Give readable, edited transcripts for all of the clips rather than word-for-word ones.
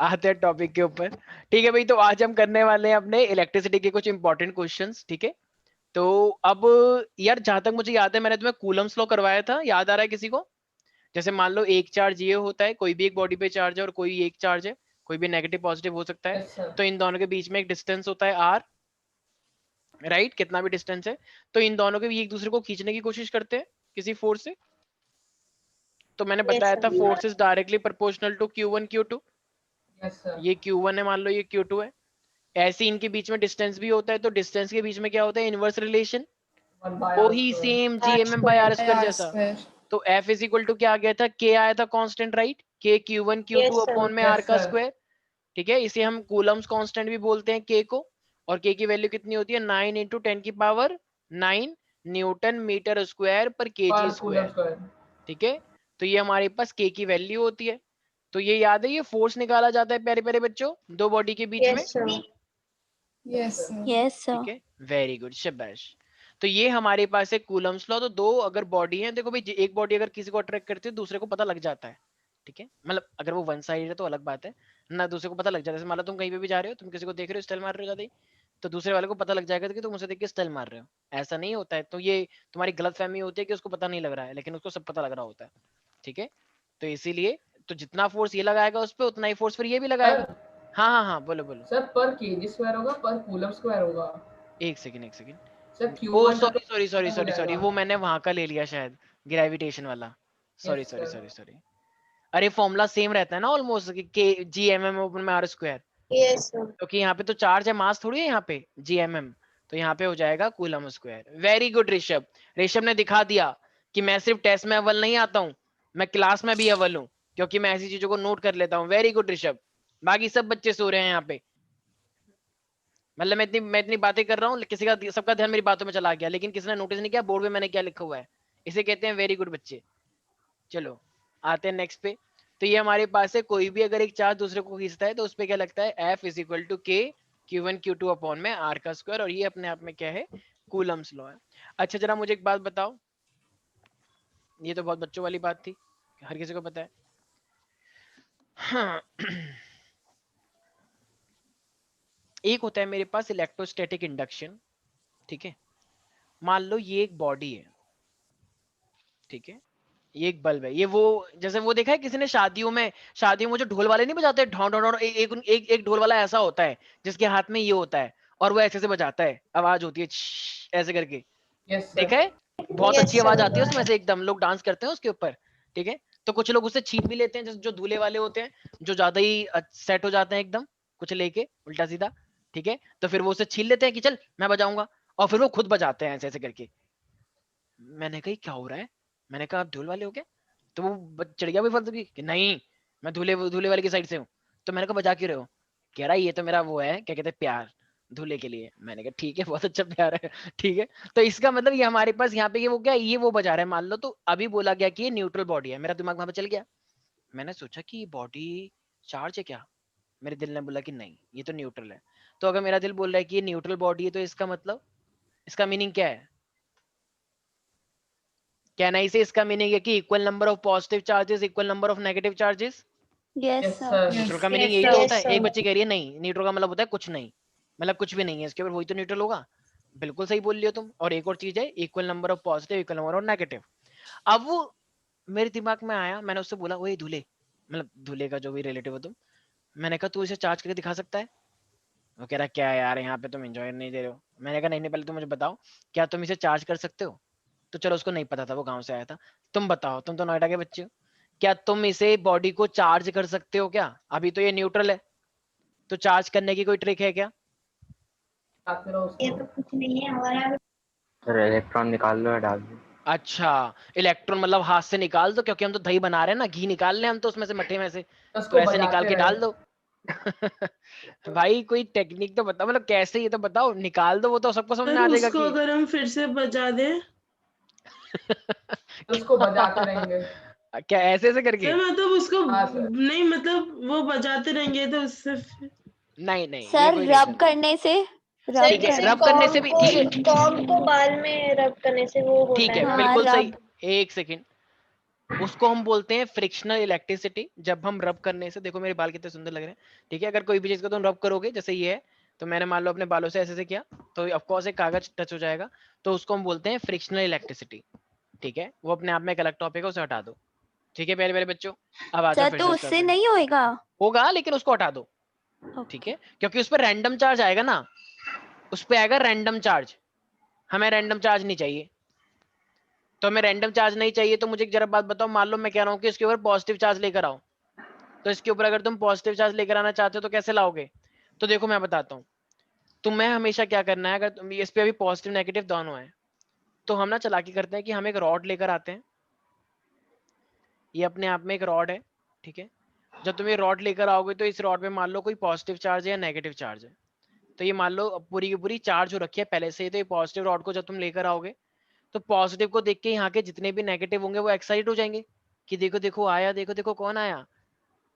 आते हैं टॉपिक के ऊपर। ठीक है भाई, तो आज हम करने वाले हैं अपने इलेक्ट्रिसिटी के कुछ इंपॉर्टेंट क्वेश्चंस। ठीक है, तो अब यार जहां तक मुझे याद है मैंने तुम्हें कूलम्स लॉ करवाया था, याद आ रहा है किसी को? जैसे मान लो एक चार्ज ये होता है, कोई भी एक बॉडी पे चार्ज है और कोई एक चार्ज है, कोई भी नेगेटिव पॉजिटिव हो सकता है। Yes sir. तो इन दोनों के बीच में एक डिस्टेंस होता है आर, राइट? कितना भी डिस्टेंस है तो इन दोनों के भी एक दूसरे को खींचने की कोशिश करते हैं किसी फोर्स से। तो मैंने बताया था force is directly proportional to Q1 Q2। Yes sir. ये Q1 है, मान लो ये Q2 है। ऐसे इनके बीच में डिस्टेंस भी होता है, तो डिस्टेंस के बीच में क्या होता है? इनवर्स रिलेशन, 1/r वही square। Same R GMM by square R square जैसा। तो F इज इक्वल टू क्या आ गया था? K आया था constant, right? K Q1 Q2 Yes, sir. Upon में यस R का सर। स्क्वायर। ठीक है, इसे हम कूलम्स कांस्टेंट भी बोलते हैं K को। और K की वैल्यू कितनी होती है? 9 इंटू 10 की पावर 9 न्यूटन मीटर स्क्वायर पर केजी पर कूलम स्क्वायर। स्क्वायर। ठीक है, तो ये हमारे पास K की वैल्यू होती है। तो ये याद है, ये फोर्स निकाला जाता है प्यारे प्यारे बच्चों दो बॉडी के बीच में। Yes, sir. Yes sir. Yes, sir. ठीक है, वेरी गुड, शाबाश। तो ये हमारे पास है कूलम्स लॉ। तो दो अगर बॉडी है, देखो भाई, एक बॉडी अगर किसी को अट्रैक्ट करती है दूसरे को पता लग जाता है। ठीक है, मतलब अगर वो वन साइड है तो अलग बात है ना, दूसरे को पता लग जाता है। जैसे मान लो तुम कहीं पे भी जा रहे हो, तुम किसी को देख रहे हो, स्टाइल मार रहे हो ज्यादा ही, तो दूसरे वाले को पता लग जाएगा कि तुम उसे देख के स्टाइल मार रहे हो। ऐसा नहीं होता है, तो ये तुम्हारी गलत फहमी होती है कि उसको पता नहीं लग रहा है, लेकिन उसको सब पता लग रहा होता है। ठीक है, तो इसीलिए तो जितना फोर्स ये लगाएगा उस पर उतना ही फोर्स फिर ये भी लगाएगा। सर हाँ हाँ हाँ, बोलो बोलो। सर पर केजी स्क्वायर होगा, पर कूलम स्क्वायर होगा। एक सेकंड एक सेकंड। सर ओ Q1 का तो सॉरी सॉरी सॉरी हो सॉरी सॉरी, जाएगा। वो मैंने वहां का ले लिया शायद, ग्रेविटेशन वाला। Sorry yes sorry sir. Sorry sorry. अरे फॉर्मूला सेम रहता है ना ऑलमोस्ट, के जी एम एम ओपन में आर स्क्वायर। Yes, sir. क्योंकि यहाँ पे तो चार्ज है, मास थोड़ी है यहाँ पे, जी एम एम। तो यहाँ पे हो जाएगा coulomb square. Very good Rishabh. Rishabh ने दिखा दिया कि मैं सिर्फ टेस्ट में अव्वल नहीं आता हूँ, मैं क्लास में भी अव्वल हूँ, क्योंकि मैं ऐसी चीजों को नोट कर लेता हूँ। Very good Rishabh. बाकी सब बच्चे सो रहे हैं यहाँ पे। मतलब मैं इतनी बातें कर रहा हूँ, किसी का सबका ध्यान मेरी बातों में चला गया, लेकिन किसी ने नोटिस नहीं किया बोर्ड में मैंने क्या लिखा हुआ है। इसे कहते हैं वेरी गुड बच्चे। चलो आते हैं नेक्स्ट पे। तो ये हमारे पास है, कोई भी अगर एक चार्ज दूसरे को खींचता है तो उस पे क्या लगता है? F is equal to K Q1 Q2 upon में R का स्क्वायर। और ये अपने आप में क्या है? कूलम्स लॉ है। अच्छा जरा मुझे एक बात बताओ, ये तो बहुत बच्चों वाली बात थी, हर किसी को पता है। हाँ एक होता है मेरे पास इलेक्ट्रोस्टैटिक इंडक्शन। ठीक है, मान लो ये एक बॉडी है, ठीक है, ये एक बल्ब है। ये वो, जैसे वो देखा है किसी ने शादियों में जो ढोल वाले नहीं बजाते, ढों ढों ढों, एक ढोल वाला ऐसा होता है जिसके हाथ में ये होता है, और वो ऐसे से बजाता है, आवाज होती है ऐसे करके। यस देखा सर। है? बहुत Yes, अच्छी sir. आवाज आती है उसमें से एकदम, लोग डांस करते हैं उसके ऊपर। ठीक है, तो कुछ लोग उससे छीन भी लेते हैं, जैसे जो दूल्हे वाले होते हैं, जो ज्यादा ही सेट हो जाते हैं एकदम कुछ लेके उल्टा सीधा। ठीक है, तो फिर वो उसे छीन लेते हैं कि चल मैं बजाऊंगा, और फिर वो खुद बजाते हैं ऐसे ऐसे करके। मैंने कहा क्या हो रहा है? मैंने कहा आप ढोल वाले हो क्या? तो वो चढ़ गया भी फर्ज कि नहीं, मैं दूल्हे दूल्हे वाले की साइड से हूँ। तो मैंने कहा बजा क्यों रहे हो? कह रहा ये तो मेरा वो है, क्या कहते हैं, प्यार दूल्हे के लिए। मैंने कहा ठीक है, बहुत अच्छा प्यार है। ठीक है, तो इसका मतलब ये हमारे पास यहाँ पे ये वो क्या, ये वो बजा रहा है मान लो। तो अभी बोला गया कि ये न्यूट्रल बॉडी है, मेरा दिमाग वहां पे चल गया। मैंने सोचा कि ये बॉडी चार्ज है क्या? मेरे दिल ने बोला कि नहीं, ये तो न्यूट्रल है। तो अगर मेरा दिल बोल रहा है कि ये न्यूट्रल बॉडी है, तो इसका मतलब, इसका मीनिंग क्या है? कैन आई से इसका मीनिंग है कि equal number of positive charges equal number of negative charges. Yes, yes sir. Sir. Neutral का मीनिंग Yes, यही sir. तो Yes, होता है। एक sir. बच्ची कह रही है नहीं, न्यूट्रल का मतलब होता है कुछ नहीं, मतलब कुछ भी नहीं है इसके ऊपर, वही तो न्यूट्रल होगा। बिल्कुल सही बोल लियो तुम। और एक और चीज है, equal number of positive equal number of negative. अब वो मेरे दिमाग में आया, मैंने उससे बोला वही दूल्हे, मतलब दूल्हे का जो भी रिलेटिव हो तुम, मैंने कहा तू इसे चार्ज करके दिखा सकता है? वो कह रहा क्या यार, यहाँ पे तुम एंजॉय नहीं दे रहे हो। मैंने कहा नहीं नहीं, पहले तुम मुझे बताओ, क्या तुम इसे चार्ज कर सकते हो? तो चलो उसको नहीं पता था, वो गांव से आया था। तुम बताओ, तुम तो नोएडा के बच्चे हो, क्या तुम इसे बॉडी को चार्ज कर सकते हो क्या? अभी तो ये न्यूट्रल है, तो चार्ज करने की कोई ट्रिक है क्या? आते रहो ये उसको। तो कुछ नहीं है हमारा। सर इलेक्ट्रॉन निकाल लो या डाल दो। अच्छा, इलेक्ट्रॉन मतलब हाथ से निकाल दो, क्योंकि हम तो दही बना रहे हैं ना, घी निकाल रहे हैं हम तो उसमें से, मट्ठे में से, तो उसको ऐसे निकाल बजाते के रहे। डाल दो। भाई कोई टेक्निक तो बताओ, मतलब कैसे, ये तो बताओ। निकाल दो वो तो सबको समझ में सर आ जाएगा उसको कि अगर हम फिर से बजा दें। उसको बजाते रहेंगे। क्या ऐसे ऐसे करके? सर मतलब उसको हाँ सर। नहीं, मतलब वो बजाते रहेंगे तो उससे नहीं नहीं, ये सर कोई रब रीजन नहीं। करने से, ठीक है, किसी रब करने से भी ठीक है। कॉम्ब को बाल में रब करने से वो होता ठीक है है, ना। हाँ, बिल्कुल सही। रब। एक सेकंड, उसको हम बोलते हैं फ्रिक्शनल इलेक्ट्रिसिटी। जब हम रब करने से, देखो मेरे बाल कितने सुंदर लग रहे हैं, ठीक है, अगर कोई भी चीज को तुम रब करोगे, जैसे ये है, तो मैंने मान लो अपने बालों से ऐसे किया, तो ऑफकोर्स एक कागज टच हो जाएगा, तो उसको हम बोलते हैं फ्रिक्शनल इलेक्ट्रिसिटी। ठीक है, वो अपने आप में एक अलग टॉपिक है, उसे हटा दो। ठीक है प्यारे प्यारे बच्चों, अब आ जाओ सर फिर तो से उससे start नहीं होएगा? होगा, लेकिन उसको हटा दो। ठीक है, क्योंकि उस पर रैंडम चार्ज आएगा ना, उस पर आएगा रैंडम चार्ज, हमें रैंडम चार्ज नहीं चाहिए। तो हमें रैंडम चार्ज नहीं चाहिए, तो मुझे जरा बात बताओ, मान लो मैं कह रहा हूँ कि इसके ऊपर पॉजिटिव चार्ज लेकर आओ, तो इसके ऊपर अगर तुम पॉजिटिव चार्ज लेकर आना चाहते हो तो कैसे लाओगे? तो देखो मैं बताता हूँ, तुम्हें हमेशा क्या करना है, अगर तुम इस पे अभी पॉजिटिव नेगेटिव दोनों है, तो हम ना चालाकी करते हैं कि हम एक रॉड लेकर आते हैं, ये अपने आप में एक रॉड है। ठीक है, जब तुम ये रॉड लेकर आओगे तो इस रॉड में मान लो कोई पॉजिटिव चार्ज है या नेगेटिव चार्ज है, तो ये मान लो पूरी की पूरी चार्ज हो रखी है पहले से ही, तो ये पॉजिटिव रॉड को जब तुम लेकर आओगे, तो पॉजिटिव को देख के यहाँ के जितने भी नेगेटिव होंगे वो एक्साइट हो जाएंगे कि देखो देखो आया, देखो देखो कौन आया,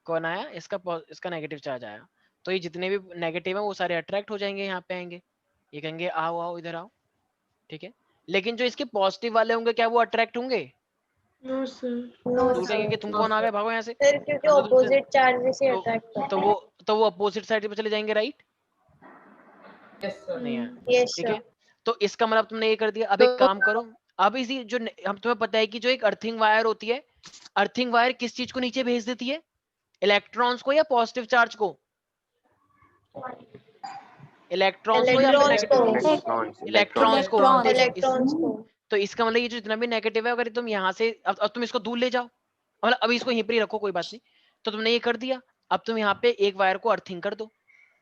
कौन आया, इसका नेगेटिव चार्ज आया। तो ये जितने भी नेगेटिव है वो सारे अट्रैक्ट हो जाएंगे, यहाँ पे आएंगे, ये कहेंगे आओ आओ इधर आओ। ठीक है, लेकिन जो इसके पॉजिटिव वाले होंगे क्या वो अट्रैक्ट होंगे? No sir. नो तो वो कहेंगे कि तुम कौन आ गए, भागो यहाँ से। सर, क्योंकि हम तो तुमसे ऑपोजिट चार्ज से तो, अट्रैक्ट होता तो है। वो अपोजिट साइड पे चले जाएंगे, राइट? Yes sir. नहीं है, यस ठीक सर। है। तो इसका मतलब तुमने ये कर दिया। अब एक काम करो, अब इसी जो हम तुम्हें पता है कि जो एक अर्थिंग वायर होती है, अर्थिंग वायर किस चीज को नीचे भेज देती है, इलेक्ट्रॉन्स को या पॉजिटिव चार्ज को? इलेक्ट्रॉन्स को या फिर इलेक्ट्रॉन्स को। नेगेटिव? इलेक्ट्रॉन्स को। तो इलेक्ट्रॉन्स को। तो इसका मतलब ये जो जितना भी नेगेटिव है, अगर तुम यहाँ से अब तुम इसको दूर ले जाओ, मतलब अभी इसको यहीं पर ही रखो, कोई बात नहीं, तो तुमने ये कर दिया। अब तुम यहाँ पे एक वायर को अर्थिंग कर दो,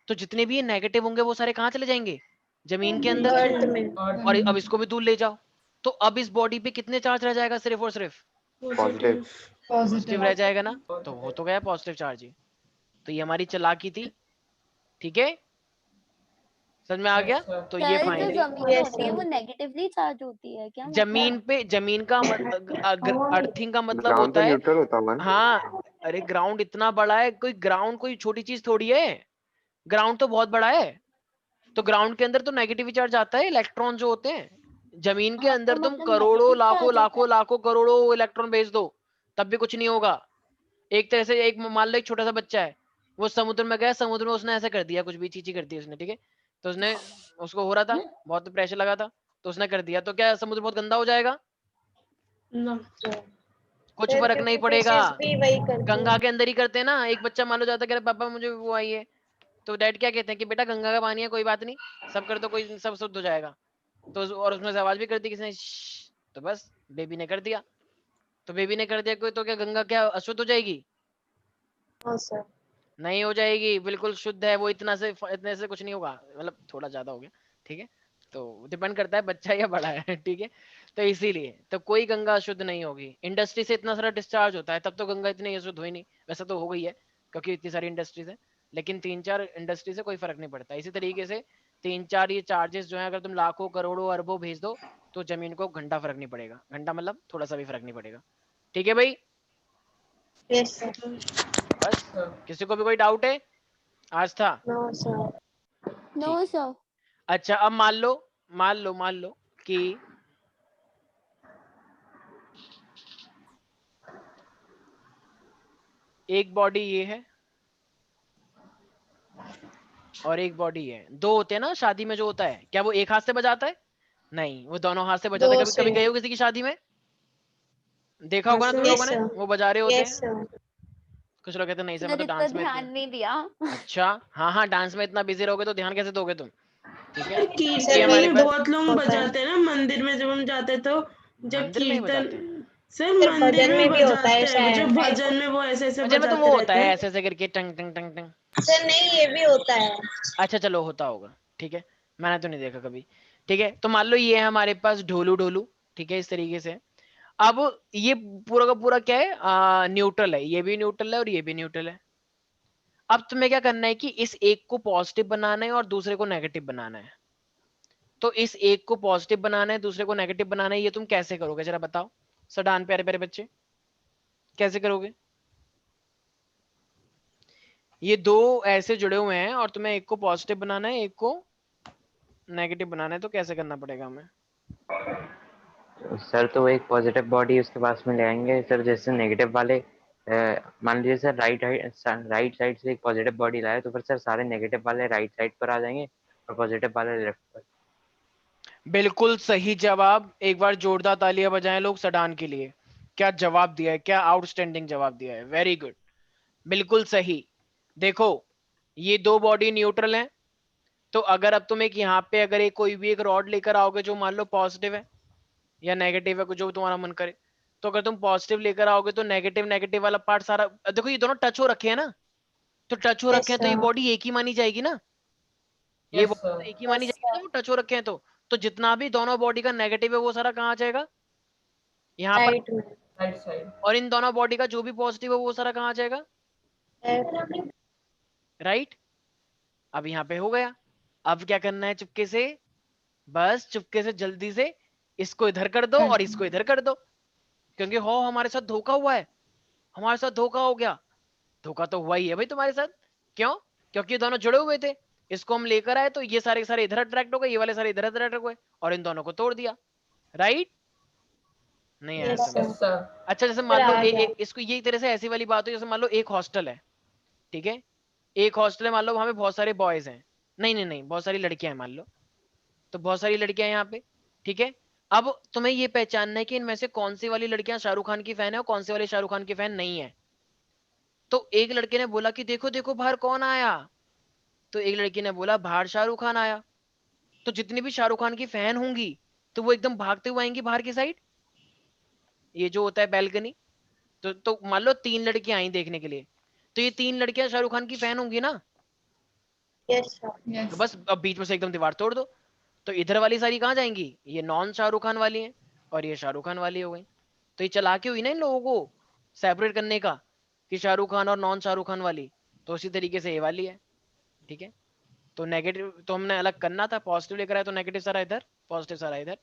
तो जितने भी ये नेगेटिव होंगे वो सारे कहाँ चले जाएंगे? जमीन के अंदर। अर्थ में। और अब इसको भी दूर ले जाओ, तो अब इस बॉडी पे कितने चार्ज रह जाएगा? सिर्फ और सिर्फ पॉजिटिव। पॉजिटिव रह जाएगा ना, तो हो तो गया पॉजिटिव चार्ज ही। तो ये हमारी चालाकी थी। ठीक है, समझ में आ गया? तो ये सर, जो फाइनली जमीन होती है वो नेगेटिवली चार्ज होती है क्या? जमीन पे, जमीन का अर्थिंग का मतलब ग्राउंड होता तो है, न्यूट्रल होता होगा ना? हाँ, अरे ग्राउंड इतना बड़ा है, कोई ग्राउंड कोई छोटी चीज थोड़ी है, ग्राउंड तो बहुत बड़ा है। तो ग्राउंड के अंदर तो नेगेटिव चार्ज आता है, इलेक्ट्रॉन जो होते हैं। जमीन के अंदर तुम करोड़ों लाखों लाखों लाखों करोड़ों इलेक्ट्रॉन भेज दो, तब भी कुछ नहीं होगा। एक तरह से एक मान लो एक छोटा सा बच्चा है, वो समुद्र में गया, समुद्र में उसने ऐसा कर दिया, कुछ भी चीची कर दी उसने, ठीक है, तो उसने, उसको हो रहा था, बहुत प्रेशर लगा था, तो उसने कर दिया, तो क्या समुद्र बहुत गंदा हो जाएगा? नो। कुछ फर्क नहीं पड़ेगा। भी वही करती गंगा के अंदर ही करते हैं ना। एक बच्चा मान लो जाता है, पापा मुझे वो आई है, तो डैड क्या कहते हैं कि बेटा गंगा का पानी है, कोई बात नहीं, सब कर दो, कोई सब शुद्ध हो जाएगा। तो और उसमें से आवाज भी कर दी किसी ने, तो बस बेबी ने कर दिया। तो बेबी ने कर दिया कोई, तो क्या गंगा क्या अशुद्ध हो जाएगी? हाँ सर। नहीं हो जाएगी, बिल्कुल शुद्ध है वो। इतने से कुछ नहीं होगा, मतलब थोड़ा ज्यादा हो गया, ठीक है, तो डिपेंड करता है बच्चा या बड़ा है, ठीक है। तो इसीलिए तो कोई गंगा अशुद्ध नहीं होगी। इंडस्ट्री से इतना सारा डिस्चार्ज होता है, तब तो गंगा इतनी अशुद्ध हुई नहीं, वैसे तो हो गई है क्योंकि इतनी सारी इंडस्ट्रीज है, लेकिन 3-4 इंडस्ट्री से कोई फर्क नहीं पड़ता। इसी तरीके से 3-4 ये चार्जेस जो है, अगर तुम लाखों करोड़ों अरबों भेज दो, तो जमीन को घंटा फर्क नहीं पड़ेगा। घंटा मतलब थोड़ा सा भी फर्क नहीं पड़ेगा। ठीक है भाई, यस सर। बस किसी को भी कोई डाउट है? आज था। No sir. No sir. अच्छा, अब मान लो कि एक बॉडी ये है और एक बॉडी ये, दो होते हैं ना शादी में जो होता है, क्या वो एक हाथ से बजाता है? नहीं, वो दोनों हाथ से बजाता है। कभी कभी गए हो किसी की शादी में, देखा होगा ना तुम लोगों ने, वो बजा रहे होते हैं। कुछ लोग कहते हैं नहीं सर, मैं तो डांस में ध्यान नहीं दिया। अच्छा, हाँ हाँ, डांस में इतना बिजी रहोगे तो ध्यान कैसे दोगे तुम? ठीक है, कीर्तन में बहुत लोग बजाते हैं ना, मंदिर में जब हम जाते तो, जब मंदिर में ही बजाते हैं। कीर्तन सर मंदिर में बजाते हैं, जो भजन में वो ऐसे ऐसे भजन में तो बजाते वो होता रहते है हैं। ऐसे ऐसे करके, टंग टंग टंग टंग। सर नहीं, ये भी होता है। अच्छा चलो, होता होगा, ठीक है, मैंने तो नहीं देखा कभी। ठीक है, तो मान लो ये है हमारे पास ढोलू ढोलू, ठीक है, इस तरीके से। अब ये पूरा का पूरा क्या है, न्यूट्रल है, ये भी न्यूट्रल है और ये भी न्यूट्रल है। अब तुम्हें क्या करना है कि इस एक को पॉजिटिव बनाना है और दूसरे को नेगेटिव बनाना है। तो इस एक को पॉजिटिव बनाना है, दूसरे को नेगेटिव बनाना है, ये तुम कैसे करोगे जरा बताओ सडान, प्यारे प्यारे बच्चे, कैसे करोगे? ये दो ऐसे जुड़े हुए हैं और तुम्हें एक को पॉजिटिव बनाना है, एक को नेगेटिव बनाना है, तो कैसे करना पड़ेगा हमें? सर तो वो एक पॉजिटिव बॉडी उसके पास में ले आएंगे सर, जैसे नेगेटिव वाले मान लीजिए सर राइट साइड से एक पॉजिटिव बॉडी लाए तो फिर सर सारे नेगेटिव वाले राइट साइड पर आ जाएंगे और पॉजिटिव वाले लेफ्ट पर। बिल्कुल सही जवाब, एक बार जोरदार तालियां बजाएं लोग सडान के लिए। क्या जवाब दिया है, क्या आउटस्टैंडिंग जवाब दिया है, वेरी गुड, बिल्कुल सही। देखो ये दो बॉडी न्यूट्रल हैं, तो अगर अब तुम एक यहाँ पे अगर एक कोई भी एक रॉड लेकर आओगे जो मान लो पॉजिटिव है या नेगेटिव है, जो तुम्हारा मन करे, तो अगर तुम पॉजिटिव लेकर आओगे तो नेगेटिव नेगेटिव वाला पार्ट सारा, देखो ये दोनों टच हो रखे हैं ना, तो टच हो Yes, रखे हैं तो ये sir. बॉडी एक ही मानी जाएगी ना, ये Yes, बॉडी sir. तो एक ही मानी Yes, जाएगी ना, sir. वो टच हो रखे हैं तो जितना भी दोनों बॉडी का नेगेटिव है वो सारा कहाँ आ जाएगा, यहाँ पर। Right, ma'am. Right side. और इन दोनों बॉडी का जो भी पॉजिटिव है वो सारा कहाँ आ जाएगा, Left. राइट। अब यहाँ पे हो गया, अब क्या करना है चुपके से, बस चुपके से जल्दी से इसको इधर कर दो और इसको इधर कर दो, क्योंकि हो हमारे साथ धोखा हुआ है, हमारे साथ धोखा हो गया, धोखा तो हुआ ही है भाई तुम्हारे साथ। क्यों? क्योंकि ये दोनों जुड़े हुए थे, इसको हम लेकर आए तो ये सारे के सारे इधर अट्रैक्ट हो गए, ये वाले सारे इधर अट्रैक्ट हो गए और इन दोनों को तोड़ दिया, राइट। नहीं आया Yes, समझ? Yes, sir. अच्छा जैसे मान लो आ गया। इसको यही तरह से ऐसी वाली बात हो, जैसे मान लो एक हॉस्टल है, ठीक है, एक हॉस्टल है, मान लो वहां पे बहुत सारे बॉयज हैं, नहीं नहीं नहीं बहुत सारी लड़कियां हैं मान लो, तो बहुत सारी लड़कियां हैं यहाँ पे, ठीक है। अब तुम्हें ये पहचानना है कि इनमें से कौन सी वाली लड़कियां शाहरुख खान की फैन है और कौन सी वाली शाहरुख खान की फैन नहीं है। तो एक लड़के ने बोला कि देखो देखो बाहर कौन आया, तो एक लड़की ने बोला बाहर शाहरुख खान आया, तो जितनी भी शाहरुख खान की फैन होंगी तो वो एकदम भागते हुए आएंगी बाहर की साइड, ये जो होता है बैल्कनी, तो मान लो 3 लड़कियां आई देखने के लिए, तो ये 3 लड़कियां शाहरुख खान की फैन होंगी ना, Yes, sir. तो Yes. बस अब बीच में से एकदम दीवार तोड़ दो, तो इधर वाली सारी कहाँ जाएंगी, ये नॉन शाहरुख खान वाली हैं और ये शाहरुख खान वाली हो गई। तो ये चालाकी हुई ना इन लोगों को सेपरेट करने का, कि शाहरुख खान और नॉन शाहरुख खान वाली, तो उसी तरीके से ये वाली है, ठीक है। तो नेगेटिव तो हमने अलग करना था, पॉजिटिव लेकर आए तो नेगेटिव सारा इधर, पॉजिटिव सारा इधर,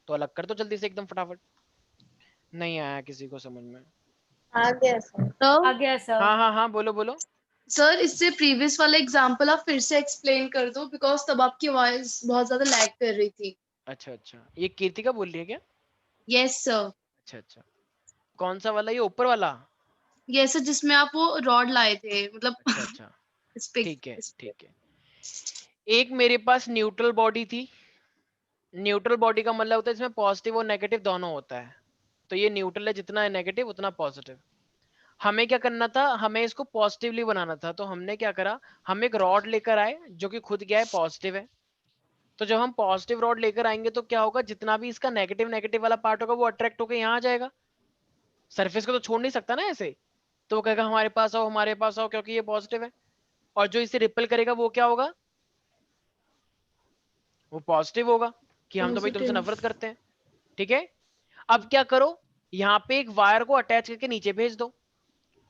तो अलग कर दो जल्दी से एकदम फटाफट। नहीं आया किसी को समझ में? आ गया, sir. आ सर गया सर। हाँ हाँ हाँ बोलो बोलो। सर इससे प्रीवियस वाला एग्जांपल आप फिर से एक्सप्लेन कर दो बिकॉज तब आपकी वॉइस बहुत ज्यादा लैग कर रही थी। अच्छा अच्छा, ये कीर्तिका बोल रही है क्या? Yes sir. अच्छा अच्छा, कौन सा वाला, ये ऊपर वाला? यस सर, जिसमें आप वो रॉड लाए थे मतलब अच्छा अच्छा, इस पे ठीक है ठीक है। एक मेरे पास न्यूट्रल बॉडी थी, न्यूट्रल बॉडी का मतलब होता है इसमें पॉजिटिव और नेगेटिव दोनों होता है, तो ये न्यूट्रल है, जितना है नेगेटिव उतना पॉजिटिव। हमें क्या करना था, हमें इसको पॉजिटिवली बनाना था, तो हमने क्या करा, हम एक रॉड लेकर आए जो कि खुद क्या है, पॉजिटिव है। तो जब हम पॉजिटिव रॉड लेकर आएंगे तो क्या होगा, जितना भी इसका नेगेटिव नेगेटिव वाला पार्ट होगा वो अट्रैक्ट होकर यहाँ आ जाएगा, सरफेस को तो छोड़ नहीं सकता ना ऐसे, तो वो कहेगा हमारे पास आओ हमारे पास आओ, क्योंकि ये पॉजिटिव है। और जो इसे रिपेल करेगा वो क्या होगा, वो पॉजिटिव होगा, कि हम तो भाई तुमसे नफरत करते हैं, ठीक है। अब क्या करो, यहाँ पे एक वायर को अटैच करके नीचे भेज दो,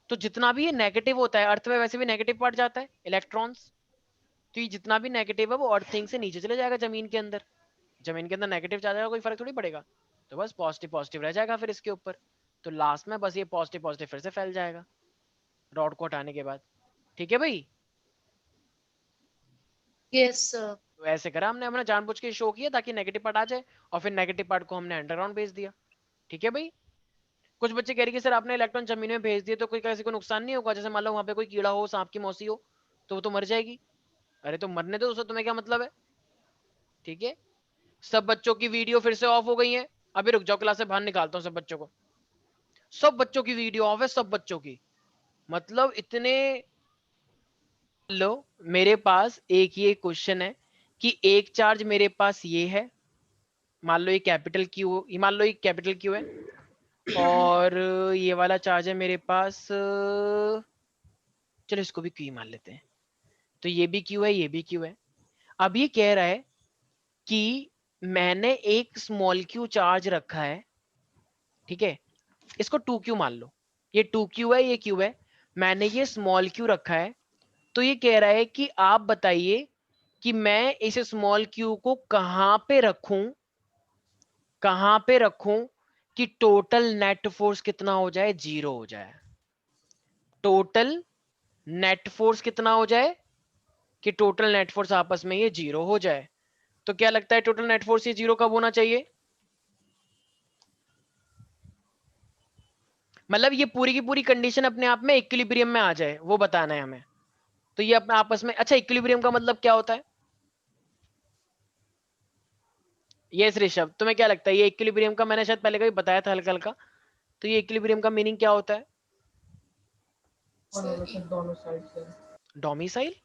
तो जितना भी ये नेगेटिव होता है, अर्थ में वैसे भी नेगेटिव पार्ट जाता है इलेक्ट्रॉन्स, तो ये जितना भी नेगेटिव है वो अर्थिंग से नीचे चले जाएगा जमीन के अंदर, जमीन के अंदर नेगेटिव जा जाएगा, कोई फर्क थोड़ी पड़ेगा, तो बस पॉजिटिव पॉजिटिव रह जाएगा फिर इसके ऊपर, तो लास्ट में बस ये पॉजिटिव पॉजिटिव फिर से फैल जाएगा रॉड को हटाने के बाद, ठीक है भाई। Yes sir. तो ऐसे करा हमने, हमने जानबूझ के शो किया ताकि नेगेटिव पार्ट आ जाए और फिर नेगेटिव पार्ट को हमने अंडरग्राउंड भेज दिया, ठीक है भाई। कुछ बच्चे कह रहे कि सर आपने इलेक्ट्रॉन जमीन में भेज दिए तो कोई कैसे को नुकसान नहीं होगा, जैसे मान लो वहां पे कोई कीड़ा हो, सांप की मौसी हो, तो वो तो मर जाएगी। अरे तो मरने दो उससे, तुम्हें क्या मतलब है, ठीक है। सब बच्चों की वीडियो फिर से ऑफ हो गई है, अभी रुक जाओ क्लास से बाहर निकालता हूँ सब बच्चों को, सब बच्चों की वीडियो ऑफ है, सब बच्चों की, मतलब इतने। लो मेरे पास एक ये क्वेश्चन है कि एक चार्ज मेरे पास ये है, मान लो ये कैपिटल क्यू, मान लो ये कैपिटल क्यू है, और ये वाला चार्ज है मेरे पास, चलो इसको भी क्यू ही मान लेते हैं, तो ये भी क्यू है ये भी क्यू है। अब ये कह रहा है कि मैंने एक स्मॉल क्यू चार्ज रखा है, ठीक है, इसको 2Q मान लो, ये 2Q है ये Q है, मैंने ये स्मॉल क्यू रखा है, तो ये कह रहा है कि आप बताइए कि मैं इस स्मॉल क्यू को कहां पे रखूं, कहां पे रखूं कि टोटल नेट फोर्स कितना हो जाए, 0 हो जाए, टोटल नेट फोर्स कितना हो जाए, कि टोटल नेट फोर्स आपस में ये 0 हो जाए। तो क्या लगता है टोटल नेट फोर्स ये 0 कब होना चाहिए, मतलब ये पूरी की पूरी कंडीशन अपने आप में इक्विलिब्रियम में आ जाए, वो बताना है हमें। तो ये अपने आपस में, अच्छा इक्विलिब्रियम का मतलब क्या होता है? यस ऋषभ, तुम्हें क्या लगता है ये इक्विलिब्रियम का? मैंने शायद पहले कभी बताया था हल्का हल्का। तो ये इक्विलिब्रियम का मीनिंग क्या होता है? दोनों साइड से डोमिसाइल।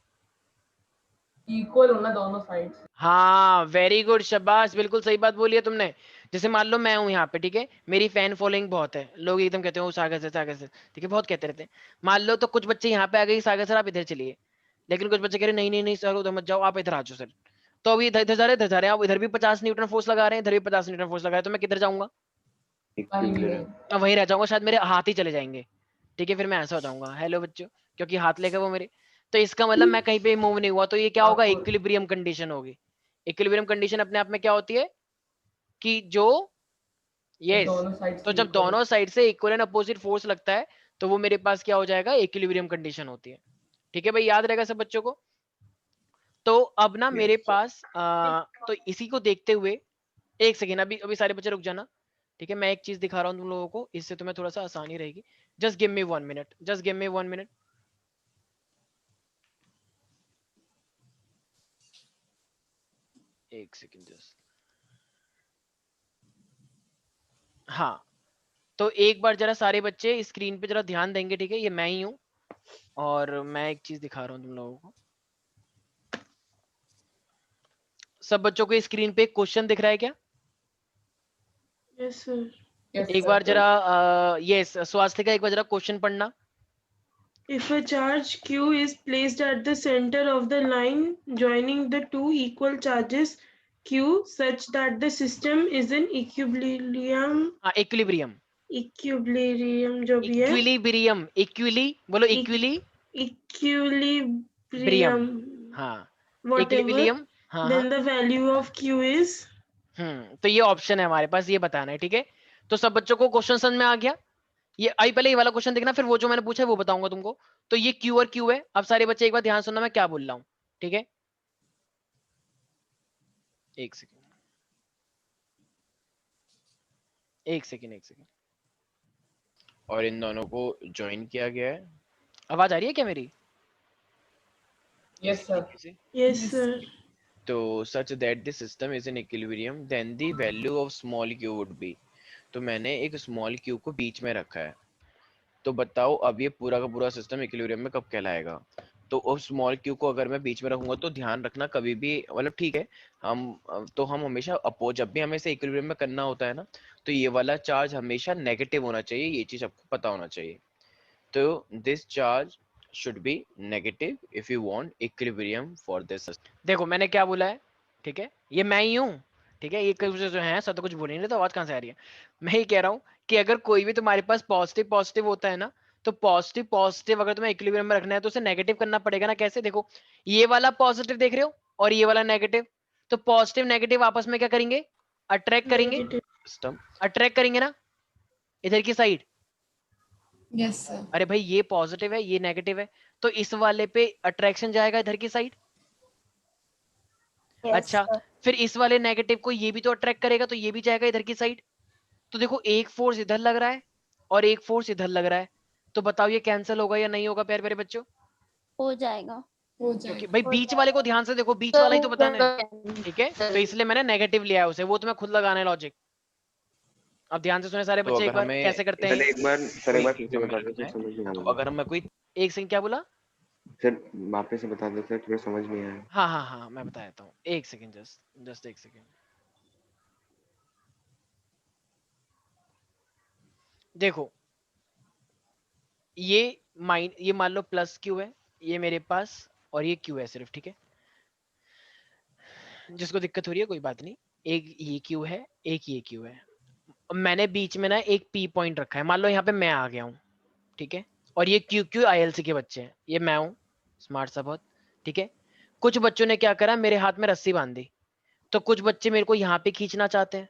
इक्वल होना दोनों साइड से। हाँ वेरी गुड, शाबाश, बिल्कुल सही बात बोली है तुमने। जैसे मान लो मैं हूं यहाँ पे, ठीक है, मेरी फैन फॉलोइंग बहुत है, लोग एकदम कहते हैं वो सागर से, ठीक है, बहुत कहते रहते हैं। मान लो तो कुछ बच्चे यहाँ पे आ गए, सागर सर आप इधर चलिए, लेकिन कुछ बच्चे कह रहे नहीं नहीं नहीं सर उधर मत जाओ, आप इधर आ जाओ सर। तो अभी इधर इधर जा रहे, इधर जा रहे हैं, आप इधर भी 50 न्यूटन फोर्स लगा रहे हैं, इधर भी 50 न्यूटन फोर्स लगा रहे हैं, तो मैं किधर जाऊंगा? मैं वहीं रह जाऊंगा, शायद मेरे हाथ ही चले जाएंगे, ठीक है, फिर मैं ऐसा हो जाऊंगा, हेलो बच्चों, क्योंकि हाथ लेकर वो मेरे। तो इसका मतलब मैं कहीं पे मूव नहीं हुआ, तो ये क्या होगा? आपको- इक्विलिब्रियम कंडीशन होगी। इक्विलिब्रियम कंडीशन अपने आप में क्या होती है कि जो, यस, दोनों साइड तो से जब equal दोनों साइड से इक्वल एंड अपोजिट फोर्स लगता है तो वो मेरे पास क्या हो जाएगा? इक्विलिब्रियम कंडीशन होती है। ठीक है भाई, याद रहेगा सब बच्चों को। तो अब ना मेरे पास तो इसी को देखते हुए, एक सेकेंड, अभी अभी सारे बच्चे रुक जाना, ठीक है, मैं एक चीज दिखा रहा हूँ तुम लोगों को, इससे तुम्हें थोड़ा सा आसानी रहेगी। Just give me 1 minute, just give me 1 minute. एक सेकेंड जस्ट। हाँ, तो एक बार जरा सारे बच्चे स्क्रीन पे जरा ध्यान देंगे, ठीक है, ये मैं ही हूँ, और मैं एक चीज दिखा रहा हूँ तुम लोगों को। सब बच्चों को स्क्रीन पे एक क्वेश्चन दिख रहा है क्या? Yes sir. Yes, एक sir. बार जरा यस स्वास्थ्य का एक बार जरा क्वेश्चन पढ़ना। If a charge q is placed at the center of the line joining the two equal charges q such that the system is in equilibrium हाँ, equilibrium, जो भी है इक्विलिब्रियम, इक्विली बोलो, equilibrium हाँ, whatever, इक्विलिब्रियम, हाँ हाँ। then the value of q is तो ये ऑप्शन है हमारे पास, ये बताना है, ठीक है। तो सब बच्चों को क्वेश्चन समझ में आ गया? ये आई पहले ये वाला क्वेश्चन देखना, फिर वो जो मैंने पूछा है वो बताऊंगा तुमको। तो ये क्यू और क्यू है। अब सारे बच्चे एक बार ध्यान सुनना मैं क्या बोल रहा हूँ, ठीक है, एक सेकेंड एक सेकेंड एक सेकेंड। और इन दोनों को ज्वाइन किया गया है आवाज आ रही है क्या मेरी? Yes, sir. yes sir तो such that the system is in equilibrium then the value of small q would be. तो मैंने एक स्मॉल क्यू को बीच में रखा है, तो बताओ अब ये पूरा का पूरा सिस्टम इक्विलिब्रियम में कब कहलाएगा? तो उस स्मॉल क्यू को अगर मैं बीच में रखूंगा तो ध्यान रखना कभी भी, मतलब ठीक है, हम हमेशा अपोज, जब भी हमें से इक्विलिब्रियम में करना होता है ना, तो ये वाला चार्ज हमेशा नेगेटिव होना चाहिए, ये चीज आपको पता होना चाहिए। तो this charge should be negative if you want equilibrium for this system. देखो मैंने क्या बोला है, ठीक है, ये मैं ही हूँ, ठीक है, ये कुछ जो है सब तो कुछ बोल ही नहीं, तो आवाज कहाँ से आ रही है? मैं ही कह रहा हूँ कि अगर कोई भी तुम्हारे पास पॉजिटिव पॉजिटिव होता है ना, तो पॉजिटिव पॉजिटिव अगर तुम्हें इक्विलिब्रियम में रखना है तो उसे नेगेटिव करना पड़ेगा ना। कैसे? देखो, ये वाला पॉजिटिव देख रहे हो और ये वाला नेगेटिव, तो पॉजिटिव नेगेटिव आपस में क्या करेंगे? अट्रैक्ट करेंगे, negative System. अट्रैक्ट करेंगे ना इधर की साइड। Yes, sir. अरे भाई ये पॉजिटिव है ये नेगेटिव है, तो इस वाले पे अट्रैक्शन जाएगा इधर की साइड। Yes, अच्छा, sir. फिर इस वाले नेगेटिव को ये भी तो अट्रैक्ट करेगा, तो ये भी जाएगा इधर की साइड। तो देखो एक फोर्स इधर लग रहा है और एक फोर्स इधर लग रहा है, तो बताओ ये कैंसिल होगा या नहीं होगा प्यारे प्यारे बच्चों? हो जाएगा। हो क्योंकि जाएगा। भाई बीच वाले को ध्यान से देखो, बीच वाला ही तो बताना है, ठीक है, तो इसलिए मैंने नेगेटिव लिया है उसे, वो तुम्हें खुद लगाना है लॉजिक। अब ध्यान से सुने सारे तो बच्चे एक अगर बार हमें कैसे करते सर हैं। एक बार फिर से बता दो सर, है, समझ नहीं तो आया अगर मैं कोई एक सेकंड, क्या बोला? सर, वापस से बता दो सर, थोड़ा समझ नहीं आया। हाँ हाँ हाँ मैं बता देता हूँ, एक सेकंड, जस्ट एक सेकंड। देखो ये मान लो प्लस क्यू है, ये मेरे पास, और ये क्यू है सिर्फ, ठीक है, जिसको दिक्कत हो रही है कोई बात नहीं। एक ये क्यू है, एक ये क्यू है, अब मैंने बीच में ना एक पी पॉइंट रखा है, मान लो यहाँ पे मैं आ गया हूँ, ठीक है, और ये क्यू क्यू आईएलसी के बच्चे हैं, ये मैं हूँ, स्मार्ट सा बहुत, ठीक है। कुछ बच्चों ने क्या करा, मेरे हाथ में रस्सी बांध दी, तो कुछ बच्चे मेरे को यहाँ पे खींचना चाहते हैं।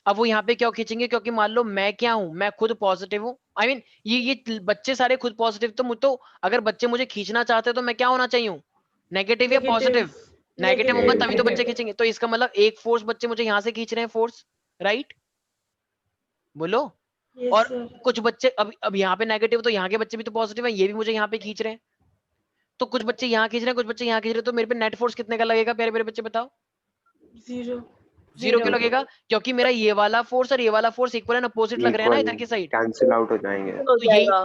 अब वो यहाँ पे क्यों खींचेंगे? क्योंकि मान लो मैं क्या हूं, मैं खुद पॉजिटिव हूं, आई मीन ये बच्चे सारे खुद पॉजिटिव, तो अगर बच्चे मुझे खींचना चाहते हैं तो मैं क्या होना चाहिए? नेगेटिव या पॉजिटिव? नेगेटिव होगा तभी तो बच्चे खींचेंगे। तो इसका मतलब एक फोर्स बच्चे मुझे यहाँ से खींच रहे हैं, फोर्स, राइट? बोलो, Yes, और sir. कुछ बच्चे अब यहाँ पे नेगेटिव, तो यहाँ के बच्चे भी तो पॉजिटिव है, ये भी मुझे यहाँ पे खींच रहे हैं, तो कुछ बच्चे यहाँ खींच रहे हैं, कुछ बच्चे यहाँ खींच रहे हैं, तो मेरे पे नेट फोर्स कितने का लगेगा प्यारे प्यारे बच्चे बताओ? 0. जीरो क्यों लगेगा? क्योंकि मेरा ये वाला फोर्स और ये वाला फोर्स इक्वल एंड अपोजिट लग रहा है ना इधर की साइड, कैंसिल आउट हो जाएंगे।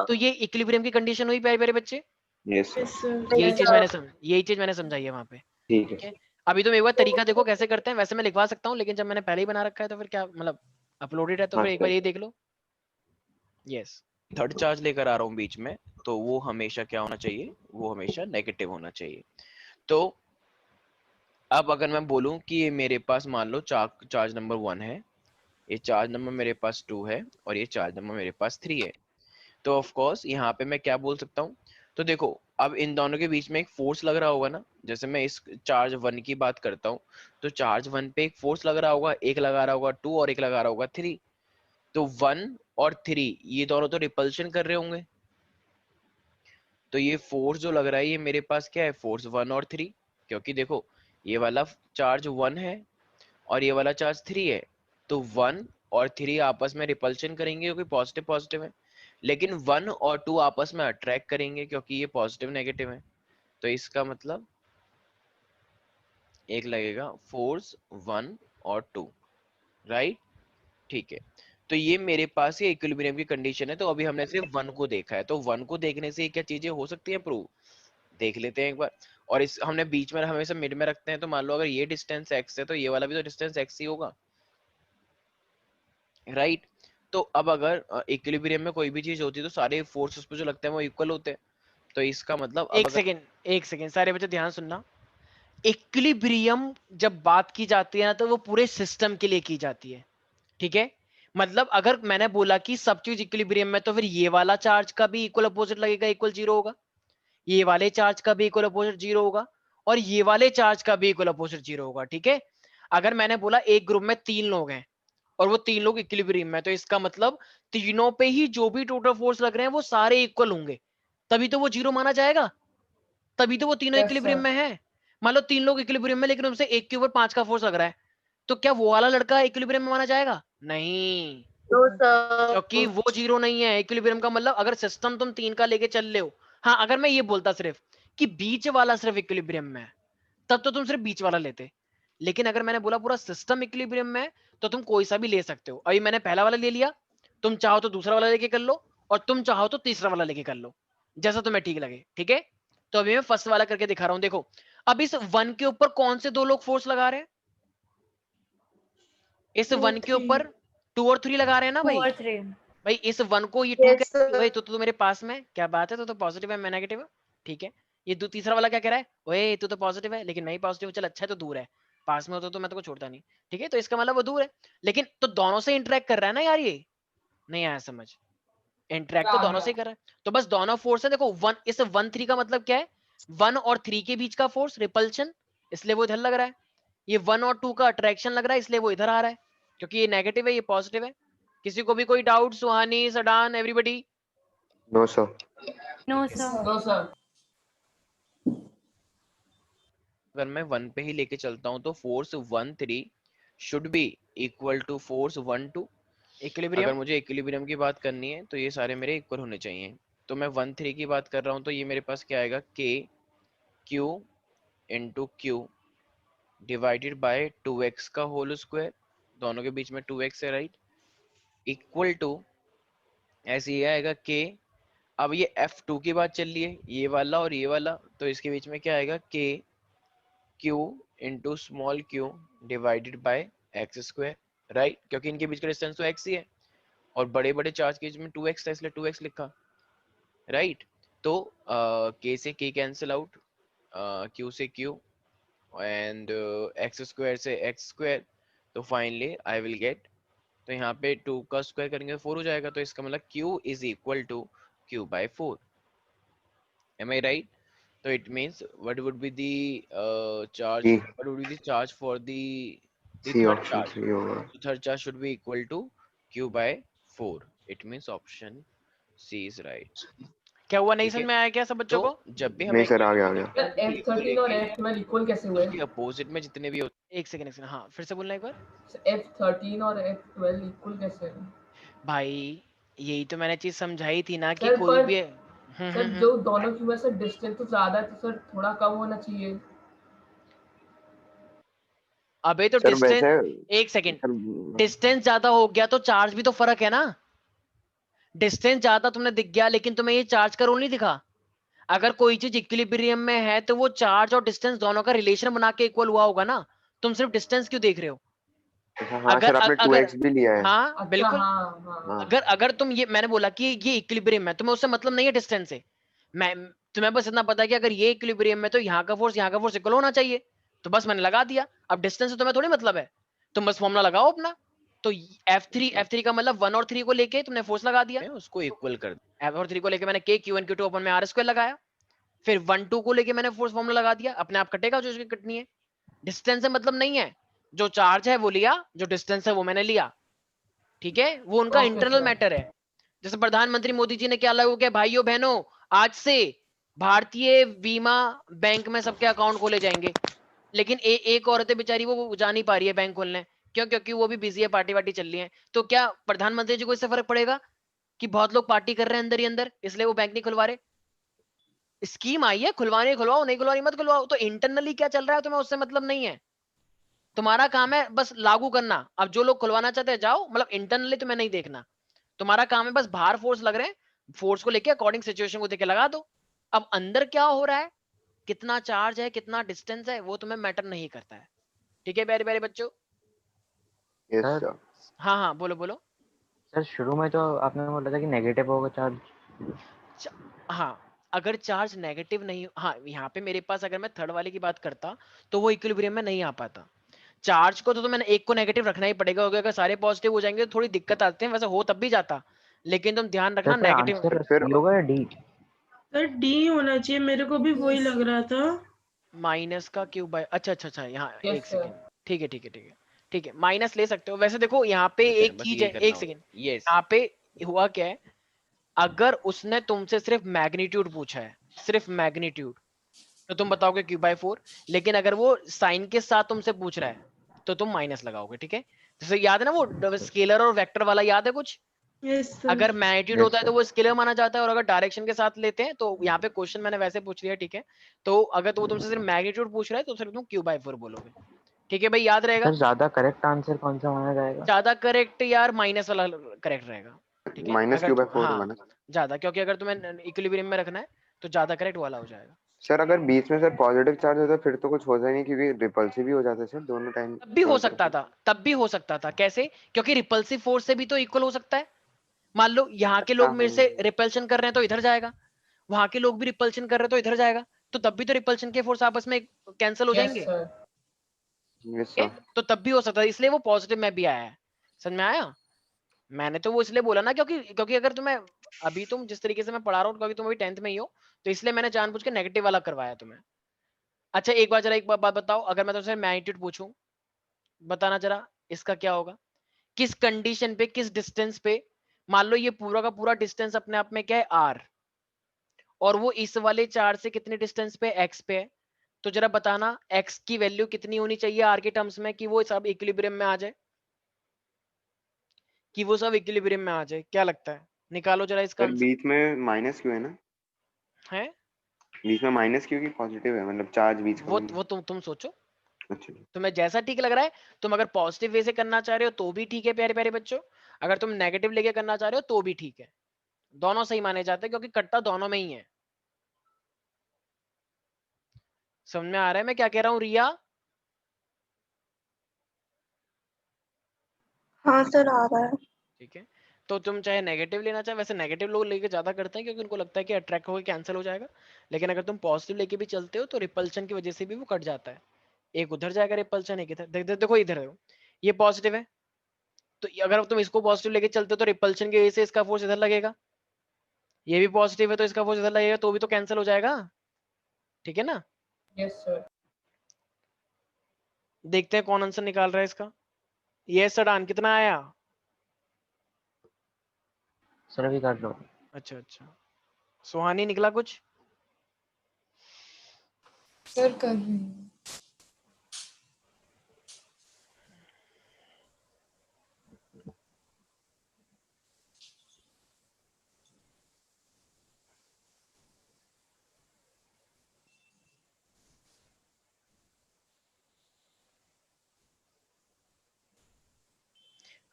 तो ये इक्विलिब्रियम की कंडीशन हुई प्यारे प्यारे बच्चे। Yes Yes, sir. यही चीज मैंने समझाई है वहां पे, ठीक ठीक है। है। अभी तो एक बार तरीका देखो कैसे करते हैं, वैसे मैं लिखवा सकता हूँ, लेकिन जब मैंने पहले ही बना रखा है तो फिर क्या मतलब अपलोडेड है, तो हाँ, फिर एक बार ये देख लो। यस, थर्ड चार्ज लेकर आ रहा हूँ बीच में, तो वो हमेशा क्या होना चाहिए, वो हमेशा नेगेटिव होना चाहिए। तो अब अगर मैं बोलूं कि ये मेरे पास मान लो चार्ज नंबर 1 है, ये चार्ज नंबर मेरे पास 2 है और ये चार्ज नंबर मेरे पास 3 है, तो ऑफ कोर्स यहाँ पे मैं क्या बोल सकता हूँ, तो देखो अब इन दोनों के बीच में एक फोर्स लग रहा होगा ना, जैसे मैं इस चार्ज 1 की बात करता हूँ, तो चार्ज 1 पे एक फोर्स लग रहा होगा, एक लगा रहा होगा 2 और एक लगा रहा होगा 3, तो 1 और 3 ये दोनों तो रिपल्शन कर रहे होंगे, तो ये फोर्स जो लग रहा है ये मेरे पास क्या है, फोर्स 1 और 3, क्योंकि देखो ये वाला चार्ज 1 है और ये वाला चार्ज 3 है, तो 1 और 3 आपस में रिपल्शन करेंगे क्योंकि पॉजिटिव पॉजिटिव है, लेकिन 1 और 2 आपस में अट्रैक्ट करेंगे क्योंकि ये पॉजिटिव नेगेटिव है, तो इसका मतलब एक लगेगा फोर्स 1 और 2, राइट, ठीक है। तो ये मेरे पास ये इक्विलिब्रियम की कंडीशन है, तो अभी हमने सिर्फ 1 को देखा है, तो 1 को देखने से क्या चीजें हो सकती हैं प्रूव, देख लेते हैं एक बार। और इस हमने बीच में हमेशा मिड में रखते हैं, तो मान लो अगर ये डिस्टेंस x है तो ये वाला भी तो डिस्टेंस x ही होगा, राइट। तो अब अगर इक्विलिब्रियम में कोई भी चीज होती है तो सारे फोर्सेस पे जो लगते हैं वो इक्वल होते हैं, तो इसका मतलब अब एक सेकेंड सारे बच्चे ध्यान सुनना। इक्विलिब्रियम जब बात की जाती है ना तो वो पूरे सिस्टम के लिए की जाती है, ठीक है। मतलब अगर मैंने बोला कि सब चीज इक्विलिब्रियम में, तो फिर ये वाला चार्ज का भी इक्वल अपोजिट लगेगा, इक्वल 0 होगा, ये वाले चार्ज का भी इक्वल अपोजिट 0 होगा, और ये वाले चार्ज का भी इक्वल अपोजिट 0 होगा, ठीक है। अगर मैंने बोला एक ग्रुप में 3 लोग हैं और वो 3 लोग इक्विलिब्रियम में, तो इसका मतलब तीनों पे ही जो भी टोटल फोर्स लग रहे हैं वो सारे इक्वल होंगे, तभी तो वो 0 माना जाएगा, तभी तो वो तीनों Yes, इक्विलिब्रियम sir. में है। मान लो 3 लोग इक्विलिब्रियम में, लेकिन उनसे एक के ऊपर 5 का फोर्स लग रहा है, तो क्या वो वाला लड़का इक्विलिब्रियम में माना जाएगा? नहीं, क्योंकि वो 0 नहीं है। इक्विलिब्रियम का मतलब अगर सिस्टम तुम 3 का लेके चल रहे हो, हाँ अगर मैं ये बोलता सिर्फ कि बीच वाला सिर्फ इक्विलिब्रियम में है, तब तो तुम सिर्फ बीच वाला लेते, लेकिन अगर मैंने बोला पूरा सिस्टम इक्विलिब्रियम में है, तो तुम कोई सा भी ले सकते हो। अभी मैंने पहला वाला ले लिया, तुम चाहो तो दूसरा वाला लेके कर लो, और तुम चाहो तो तीसरा वाला लेके कर लो, जैसा तुम्हें ठीक लगे, ठीक है। तो अभी मैं फर्स्ट वाला करके दिखा रहा हूं। देखो अब इस 1 के ऊपर कौन से 2 लोग फोर्स लगा रहे हैं? इस 1 के ऊपर 2 और 3 लगा रहे हैं ना भाई। 2 और 3 भाई इस 1 को ये 2 Yes, कहते हैं, sir. ओए तो मेरे पास में क्या बात है, तो पॉजिटिव है मैं नेगेटिव है, ठीक है। ये तीसरा वाला क्या कह रहा है, ओए तू तो पॉजिटिव है लेकिन मैं ही पॉजिटिव, चल अच्छा है तो दूर है, पास में होता तो मैं तो को छोड़ता नहीं, ठीक है। तो इसका मतलब वो दूर है, लेकिन तो दोनों से इंटरेक्ट कर रहा है ना यार, ये नहीं आया समझ, इंटरेक्ट तो दोनों से ही कर रहा है, तो बस दोनों फोर्स है। देखो 1 इस 1 3 का मतलब क्या है, 1 और 3 के बीच का फोर्स रिपल्शन, इसलिए वो इधर लग रहा है। ये 1 और 2 का अट्रैक्शन लग रहा है, इसलिए वो इधर आ रहा है, क्योंकि ये नेगेटिव है ये पॉजिटिव है। किसी को भी कोई डाउट? सुहानी, सडान, everybody? No sir. No, sir. No, sir. अगर मैं 1 पे ही लेके चलता हूँ तो force 1 3 should be equal to force 1 2। अगर इक्विलिब्रियम मुझे इक्विलिब्रियम की बात करनी है तो ये सारे मेरे इक्वल होने चाहिए, तो मैं 1 3 की बात कर रहा हूँ, तो ये मेरे पास क्या आएगा, k q into Q divided by 2x का होल स्क्वायर, दोनों के बीच में 2x है राइट, इक्वल टू ऐसे ये आएगा k। अब ये F2 की बात चल रही है, ये वाला और ये वाला, तो इसके बीच में क्या आएगा, k q into small q divided by x square, right, क्योंकि इनके बीच का डिस्टेंस तो x ही है और बड़े बड़े चार्ज के बीच में 2x था इसलिए 2x लिखा, राइट। तो k से k कैंसिल आउट, q से q एंड एक्स स्क्वायर से एक्स स्क्वायर, तो फाइनली आई विल गेट, तो यहाँ पे 2 का स्क्वायर करेंगे 4 हो जाएगा, तो इसका मतलब q is equal to q by 4, am I right? So it means what would be the charge, E. what would be the charge for the C third option charge? 3 होगा। So third charge should be equal to q by 4. It means option C is right. क्या हुआ, नहीं ठीक है? समझ में आया क्या सब बच्चों को? तो जब भी हम नहीं सर, आ गया आ गया। Sir, F13 और F12 इक्वल कैसे हुए? अपोजिट में जितने भी होते एक सेकंड, हाँ फिर से बोलना एक बार। F13 और F12 इक्वल कैसे हुए? भाई यही तो मैंने चीज समझाई थी ना कि सर कोई पर भी सर जो दोनों की वजह से डिस्टेंस तो ज्यादा है, तो सर थोड़ा कम होना चाहिए। अबे तो सर डिस्टेंस, वैसे एक सेकेंड, सर डिस्टेंस ज्यादा हो गया तो चार्ज भी तो फर्क है ना। डिस्टेंस ज्यादा तुमने दिख गया लेकिन तुम्हें ये चार्ज का रोल नहीं दिखा। अगर कोई चीज इक्विलिब्रियम में है तो वो चार्ज और डिस्टेंस दोनों का रिलेशन बना के इक्वल हुआ होगा ना। तुम सिर्फ डिस्टेंस क्यों देख रहे हो? हाँ अगर सर, आपने अगर 2x भी लिया है। हाँ अच्छा, बिल्कुल। हाँ हाँ हाँ अगर अगर तुम ये, मैंने बोला कि ये इक्विलिब्रियम है, तुम्हें उससे मतलब नहीं है डिस्टेंस से। मैं, तुम्हें बस इतना पता है कि अगर ये इक्विलिब्रियम में तो यहाँ का फोर्स इक्वल होना चाहिए, तो बस मैंने लगा दिया। अब डिस्टेंस से तुम्हें थोड़ी मतलब है, तुम बस फॉर्मूला लगाओ अपना। तो F3 का मतलब 1 और 3 को लेके तुमने फोर्स लगा दिया। उसको इक्वल कर F और 3 को लेके मैंने K Q1 Q2 अपन में R स्क्वायर लगाया। फिर 1 2 को लेके मैंने फोर्स फॉर्मूला लगा दिया, अपने आप कटेगा जो इसकी कटनी है। डिस्टेंस से मतलब नहीं है, जो चार्ज है वो लिया, जो डिस्टेंस है वो मैंने लिया। ठीक है, वो उनका ओके इंटरनल सर। मैटर है। जैसे प्रधानमंत्री मोदी जी ने क्या लागू किया, भाइयों बहनों आज से भारतीय बीमा बैंक में सबके अकाउंट खोले जाएंगे। लेकिन एक औरत है बेचारी, वो जा नहीं पा रही है बैंक खोलने। क्यों? क्योंकि वो भी बिजी है, पार्टी वार्टी चल रही है। तो क्या प्रधानमंत्री जी को इससे फर्क पड़ेगा कि बहुत लोग पार्टी कर रहे हैं अंदर ही अंदर, इसलिए वो बैंक नहीं खुलवा रहे? स्कीम आई है, खुलवाने खुलवाओ, नहीं खुलवानी मत खुलवाओ। तो इंटरनली क्या चल रहा है तुम्हें उससे मतलब नहीं है। तुम्हारा काम है बस लागू करना। अब जो लोग खुलवाना चाहते हैं जाओ, मतलब इंटरनली तुम्हें नहीं देखना। तुम्हारा काम है बस बाहर फोर्स लग रहे हैं, फोर्स को लेके अकॉर्डिंग सिचुएशन को देके लगा दो। अब अंदर क्या हो रहा है, कितना चार्ज है, कितना डिस्टेंस है, वो तुम्हें मैटर नहीं करता है। ठीक है प्यारे प्यारे बच्चों? Yes sir sir. हाँ हाँ बोलो बोलो। सर शुरू में तो आपने बोला था कि नेगेटिव होगा चार्ज। हाँ, अगर चार्ज नेगेटिव नहीं, हाँ यहाँ पे मेरे पास अगर मैं थर्ड वाले की बात करता तो वो इक्विलिब्रियम में नहीं आ पाता। चार्ज को तो मैंने एक को नेगेटिव रखना ही पड़ेगा, क्योंकि अगर सारे पॉजिटिव हो जाएंगे तो थोड़ी दिक्कत आती है। वैसे हो तब भी जाता, लेकिन तुम ध्यान सर रखना फिर नेगेटिव। आंसर फिर सी होगा या डी? सर डी होना चाहिए, मेरे को भी वही लग रहा था। माइनस का क्यूब बाय, अच्छा अच्छा अच्छा, यहाँ यस एक सर। सेकेंड। ठीक है ठीक है ठीक है ठीक है, माइनस ले सकते हो। वैसे देखो यहाँ पे एक बस चीज है, यही करना एक होगा। सेकेंड। यस यहाँ पे हुआ क्या है, अगर उसने तुमसे सिर्फ मैग्नीट्यूड पूछा है, सिर्फ मैग्नीट्यूड, तो तुम बताओगे क्यू बाय 4। लेकिन अगर वो साइन के साथ तुमसे पूछ रहा है तो तुम माइनस लगाओगे। ठीक है, जैसे याद है ना वो स्केलर और वेक्टर वाला, याद है कुछ? Yes sir. अगर मैग्नीट्यूड यस होता है तो सर। वो स्केलर माना जाता है, और अगर डायरेक्शन के साथ लेते हैं तो यहाँ पे क्वेश्चन मैंने वैसे पूछ लिया। ठीक है, तो अगर तो वो तुमसे सिर्फ मैग्नीट्यूड पूछ रहा है तो सिर्फ तुम क्यू बाय 4 बोलोगे। ठीक है भाई, याद रहेगा? सर ज्यादा करेक्ट आंसर कौन सा माना जाएगा? ज्यादा करेक्ट यार माइनस वाला करेक्ट रहेगा। ठीक है, माइनस अगर क्यू बाय तुम 4 हाँ होगा ना? ज्यादा, क्योंकि अगर तुम्हें इक्विलिब्रियम में रखना है तो ज्यादा करेक्ट वाला हो जाएगा। सर अगर बीच में सर पॉजिटिव चार्ज होता फिर तो कुछ होता ही नहीं, क्योंकि रिपल्सिव भी हो जाता है सर दोनों टाइम, तब भी हो दोनों सकता तरफ। था, तब भी हो सकता था। कैसे? क्योंकि रिपल्सिव फोर्स से भी तो इक्वल हो सकता है। मान लो यहाँ के अच्छा लोग मेरे से रिपल्शन कर रहे हैं तो इधर जाएगा, वहां के लोग भी रिपल्शन कर रहे हैं तो इधर जाएगा, तो तब भी तो रिपल्शन के फोर्स आपस में कैंसिल हो यस जाएंगे। सर। Yes okay, sir. तो तब भी हो सकता है, इसलिए वो पॉजिटिव में भी आया है। समझ में आया? मैंने तो वो इसलिए बोला ना, क्योंकि क्योंकि अगर तुम्हें अभी, तुम जिस तरीके से मैं पढ़ा रहा हूँ, क्योंकि तुम अभी 10th में ही हो, तो इसलिए मैंने जानबूझ के नेगेटिव वाला करवाया तुम्हें। अच्छा एक बार जरा एक बात बताओ, अगर मैं तुमसे मैग्नीट्यूड पूछूं, बताना जरा इसका क्या होगा। किस कंडीशन पे, किस डिस्टेंस पे, मान लो ये पूरा का पूरा डिस्टेंस अपने आप में क्या है, आर, और वो इस वाले चार्ज से कितने डिस्टेंस पे, एक्स पे है। तो जरा बताना एक्स की वैल्यू कितनी होनी चाहिए आर के टर्म्स में कि वो सब इक्विलिब्रियम में आ जाए, कि वो सब इक्विलिब्रियम में आ जाए। क्या लगता है? निकालो जरा इसका सर आंसर। बीच में माइनस क्यू है ना? है बीच में माइनस क्यू की पॉजिटिव है, मतलब चार्ज बीच का वो तुम सोचो, अच्छा। तुम्हें जैसा ठीक लग रहा है। तुम अगर पॉजिटिव वे से करना चाह रहे हो तो भी ठीक है प्यारे प्यारे बच्चों, अगर तुम नेगेटिव लेके करना चाह रहे हो तो भी ठीक है। दोनों सही माने जाते हैं, क्योंकि कट्टा दोनों में ही है। समझ में आ रहा है मैं क्या कह रहा हूँ रिया? हाँ सर आ रहा है। ठीक है, तो तुम चाहे नेगेटिव लेना चाहे, वैसे नेगेटिव लोग लेके ज्यादा करते हैं क्योंकि उनको लगता है कि अट्रैक्ट होकर कैंसिल हो जाएगा। लेकिन अगर तुम पॉजिटिव लेके भी चलते हो तो रिपल्शन की वजह से भी वो कट जाता है। एक उधर जाएगा रिपल्शन, एक इधर। देखो इधर है, ये पॉजिटिव है, तो अगर तुम इसको पॉजिटिव लेके चलते हो तो रिपल्शन की वजह से इसका फोर्स इधर लगेगा। ये भी पॉजिटिव है तो इसका फोर्स इधर लगेगा, तो भी तो कैंसिल हो जाएगा। ठीक है ना? Yes sir. देखते हैं कौन आंसर निकाल रहा है इसका। ये सडान कितना आया? सर अभी कर लो। अच्छा अच्छा, सुहानी निकला कुछ? सर कर रही हूँ।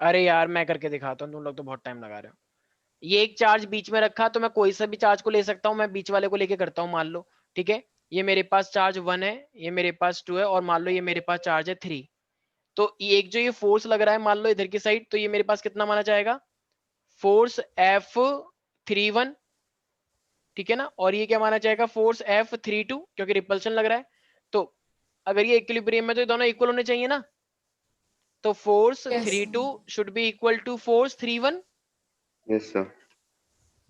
अरे यार मैं करके दिखाता हूँ, तुम लोग तो बहुत टाइम लगा रहे हो। ये एक चार्ज बीच में रखा, तो मैं कोई सा भी चार्ज को ले सकता हूँ, मैं बीच वाले को लेके करता हूँ मान लो, ठीक है। ये मेरे पास चार्ज 1 है, ये मेरे पास 2 है, और मान लो ये मेरे पास चार्ज है 3। तो ये एक जो ये फोर्स लग रहा है मान लो इधर की साइड, तो ये मेरे पास कितना माना जाएगा, फोर्स F31, ठीक है ना। और ये क्या माना जाएगा, फोर्स F32, क्योंकि रिपल्शन लग रहा है। तो अगर ये इक्विलिब्रियम में तो ये दोनों इक्वल होने चाहिए ना, तो force Yes. 32 should be equal to force 31। Yes sir.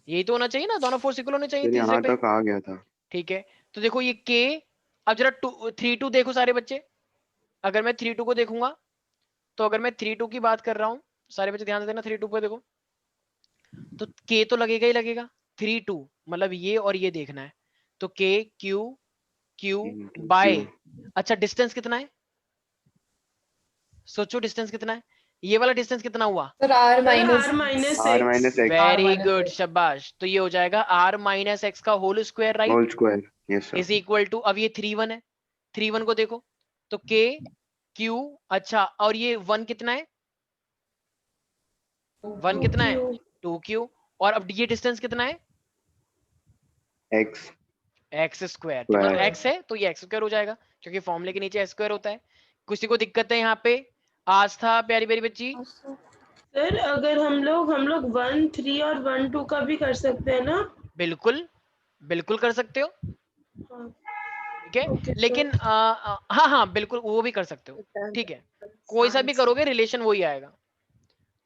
यही तो होना चाहिए ना, दोनों फोर्स इक्वल होने चाहिए सर तीसरे यहाँ पे, तक आ गया था। ठीक है। तो देखो ये K, अब जरा 32 देखो सारे बच्चे, अगर मैं 32 को देखूंगा, तो अगर मैं 32 की बात कर रहा हूँ, सारे बच्चे ध्यान से देना, 32 पे देखो, तो K तो लगेगा ही लगेगा, 32 मतलब ये और ये देखना है, तो K Q बाय, अच्छा डिस्टेंस कितना है, सोचो डिस्टेंस कितना है, ये वाला डिस्टेंस कितना हुआ, sir R R minus minus R X. minus X very minus गुड, X. शाबाश। तो ये हो जाएगा R माइनस एक्स का whole square, right, whole square. Yes is sir. Equal to, अब ये 31 है, 31 को देखो, तो K Q, अच्छा और ये 1 कितना है, 1 कितना है, 2Q, और अब ये डिस्टेंस कितना है, X एक्स स्क्वायर, मतलब स्क्वायर। एक्स है तो ये एक्स स्क्वायर हो जाएगा, क्योंकि फॉर्मूले के नीचे एक्स स्क्वायर होता है। किसी को दिक्कत है यहाँ पे, आस्था प्यारी प्यारी बच्ची, सर अगर हम लोग 1 3 और 1 2 का भी कर सकते हैं ना? बिल्कुल बिल्कुल कर सकते हो, हाँ, ठीक है। Okay, लेकिन हाँ हाँ बिल्कुल वो भी कर सकते हो, ठीक है, कोई सा भी करोगे रिलेशन वही आएगा।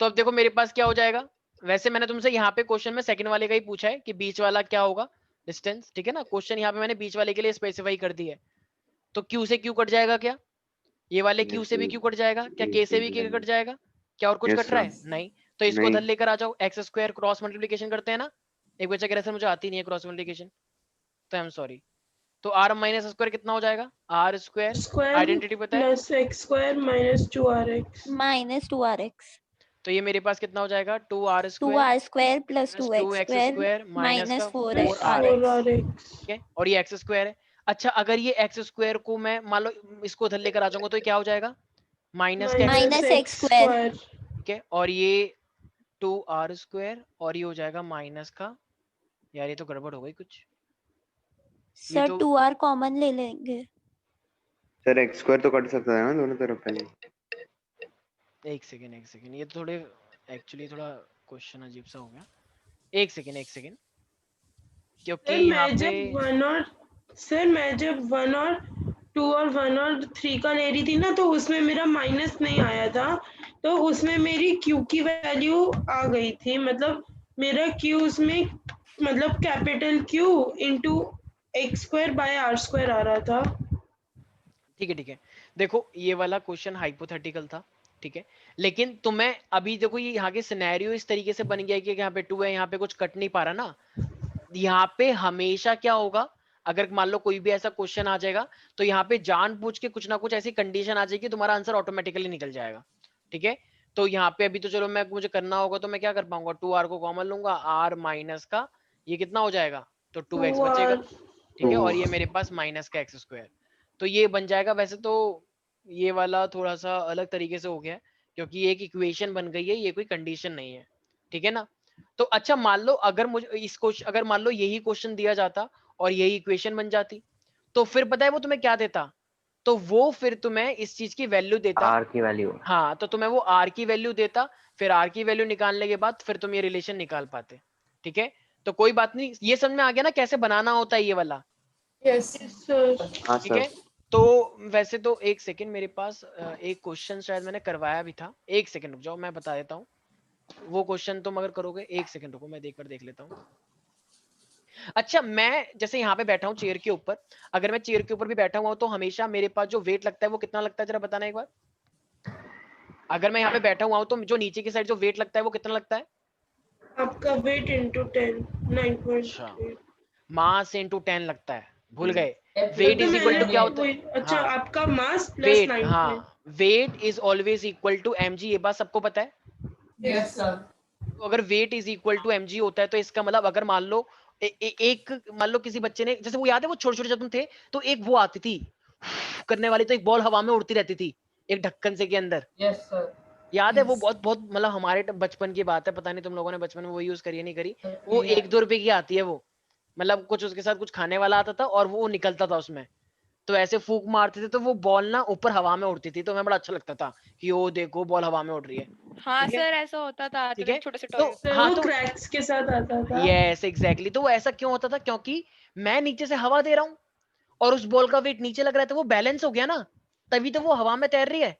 तो अब देखो मेरे पास क्या हो जाएगा, वैसे मैंने तुमसे यहाँ पे क्वेश्चन में सेकंड वाले का ही पूछा है कि बीच वाला क्या होगा डिस्टेंस, ठीक है ना, क्वेश्चन यहाँ पे मैंने बीच वाले के लिए स्पेसिफाई कर दी है। तो Q से Q कट जाएगा क्या, ये वाले Q से भी Q कट जाएगा क्या, K से भी K कट जाएगा क्या, और कुछ Yes, कट रहा sir. है, नहीं। तो इसको नहीं। उधर लेकर आ जाओ, एक्स स्क्वायर क्रॉस मल्टीप्लिकेशन करते हैं ना, एक बच्चा कह रहा है मुझे आती नहीं है क्रॉस मल्टीप्लिकेशन, तो आई एम सॉरी। तो R माइनस स्क्वायर कितना हो जाएगा, R स्क्वायर, स्क्वायर आइडेंटिटी पता है, plus x square minus 2RX. minus 2rx. तो ये मेरे पास कितना हो जाएगा, 2R 2 square r square plus plus 2x 2x square square minus minus का 4 4RX, 4RX. ठीक है, और ये एक्स स्क्वायर है। अच्छा अगर ये एक्स स्क्वायर को मैं मान लो इसको उधर लेकर आ जाऊंगा, तो ये क्या हो जाएगा, माइनस का Minus x X square. square. ठीक है, और ये 2R स्क्वायर, और ये हो जाएगा माइनस का, यार ये तो गड़बड़ हो गई कुछ, ये सर तो 2r कॉमन ले लेंगे. सर एक्स स्क्वायर तो कट सकता है ना दोनों तरफ पहले। एक सेकेंड, ये तो थोड़े एक्चुअली थोड़ा क्वेश्चन अजीब सा हो गया, एक सेकेंड, क्योंकि सर यहाँ मैं पे जब 1 और 2 और 1 और 3 का ले रही थी ना, तो उसमें मेरा माइनस नहीं आया था, तो उसमें मेरी Q की वैल्यू आ गई थी, मतलब मेरा Q उसमें मतलब capital Q into x square by r square आ रहा था। ठीक है, देखो ये वाला क्वेश्चन हाइपोथेटिकल था, ठीक है, लेकिन तुम्हें अभी देखो ये यहाँ के सिनेरियो इस तरीके से बन गया कि यहाँ पे 2 है, यहाँ पे कुछ कट नहीं पा रहा ना, यहाँ पे हमेशा क्या होगा, अगर मान लो कोई भी ऐसा क्वेश्चन आ जाएगा, तो यहाँ पे जानबूझ के कुछ ना कुछ ऐसी कंडीशन आ जाएगी, तुम्हारा आंसर ऑटोमेटिकली निकल जाएगा, ठीक है। तो यहाँ पे अभी तो चलो मैं मुझे करना होगा तो मैं क्या कर पाऊंगा, 2R को कॉमन लूंगा, R माइनस का ये कितना हो जाएगा, तो 2x बचेगा, ठीक है, और ये मेरे पास माइनस का एक्स स्क्वायर, तो ये बन जाएगा। वैसे तो ये वाला थोड़ा सा अलग तरीके से हो गया है, क्योंकि ये एक इक्वेशन बन गई है, ये कोई कंडीशन नहीं है, ठीक है ना। तो अच्छा मान लो अगर मुझे इस क्वेश्चन, अगर मान लो यही क्वेश्चन दिया जाता और यही इक्वेशन बन जाती, तो फिर पता है वो तुम्हें क्या देता, तो वो फिर तुम्हें इस चीज की वैल्यू देता, R की वैल्यू। हाँ तो तुम्हें वो R की वैल्यू देता, फिर R की वैल्यू निकालने के बाद फिर तुम ये रिलेशन निकाल पाते, ठीक है। तो कोई बात नहीं, ये समझ में आ गया ना कैसे बनाना होता है ये वाला, Yes. सर हाँ ठीक है। सर। तो वैसे तो एक सेकंड, मेरे पास एक क्वेश्चन शायद मैंने करवाया भी था, एक सेकंड रुक जाओ मैं बता देता हूँ वो क्वेश्चन तुम अगर करोगे, एक सेकंड रुको मैं देख लेता हूँ। अच्छा मैं जैसे यहाँ पे बैठा हूँ चेयर के ऊपर, अगर मैं चेयर के ऊपर भी बैठा हुआ हूँ तो हमेशा मेरे पास जो वेट लगता है वो कितना लगता है, जरा बताना एक बार। अगर मैं यहाँ पे बैठा हुआ हूँ तो जो नीचे की साइड जो वेट लगता है वो कितना लगता है, आपका वेट इंटू 10 9.8। मास इंटू 10 लगता है, भूल गए, वेट तो इज इक्वल टू मैंने क्या होता है, अच्छा हाँ आपका मास प्लस वेट, 9. हाँ weight is always equal to mg, ये बात सबको पता है। Yes, sir. तो अगर weight is equal to mg होता है तो इसका मतलब अगर मान लो एक मान लो किसी बच्चे ने, जैसे वो याद है वो छोटे छोटे जब तुम थे तो एक वो आती थी करने वाली, तो एक बॉल हवा में उड़ती रहती थी एक ढक्कन से के अंदर, Yes, sir. याद है वो Yes. बहुत बहुत मतलब हमारे बचपन की बात है, पता नहीं तुम लोगों ने बचपन में वो यूज करी है नहीं करी। वो Yeah. 1-2 रुपए की आती है वो, मतलब कुछ उसके साथ कुछ खाने वाला आता था और वो निकलता था उसमें, तो ऐसे फूक मारते थे तो वो बॉल ना ऊपर हवा में उड़ती थी, तो हमें बड़ा अच्छा लगता था कि ओ देखो बॉल हवा में उड़ रही है। हाँ ठीक है, सर, ऐसा होता था, आते ठीक थे है, छोटे से तो टॉय। सर हाँ वो तो क्रैक्स के साथ आता था। यस एग्जैक्टली, तो वो ऐसा क्यों होता था, क्योंकि मैं नीचे से हवा दे रहा हूँ और उस बॉल का वेट नीचे लग रहा है, तो वो बैलेंस हो गया ना, तभी तो वो हवा में तैर रही है।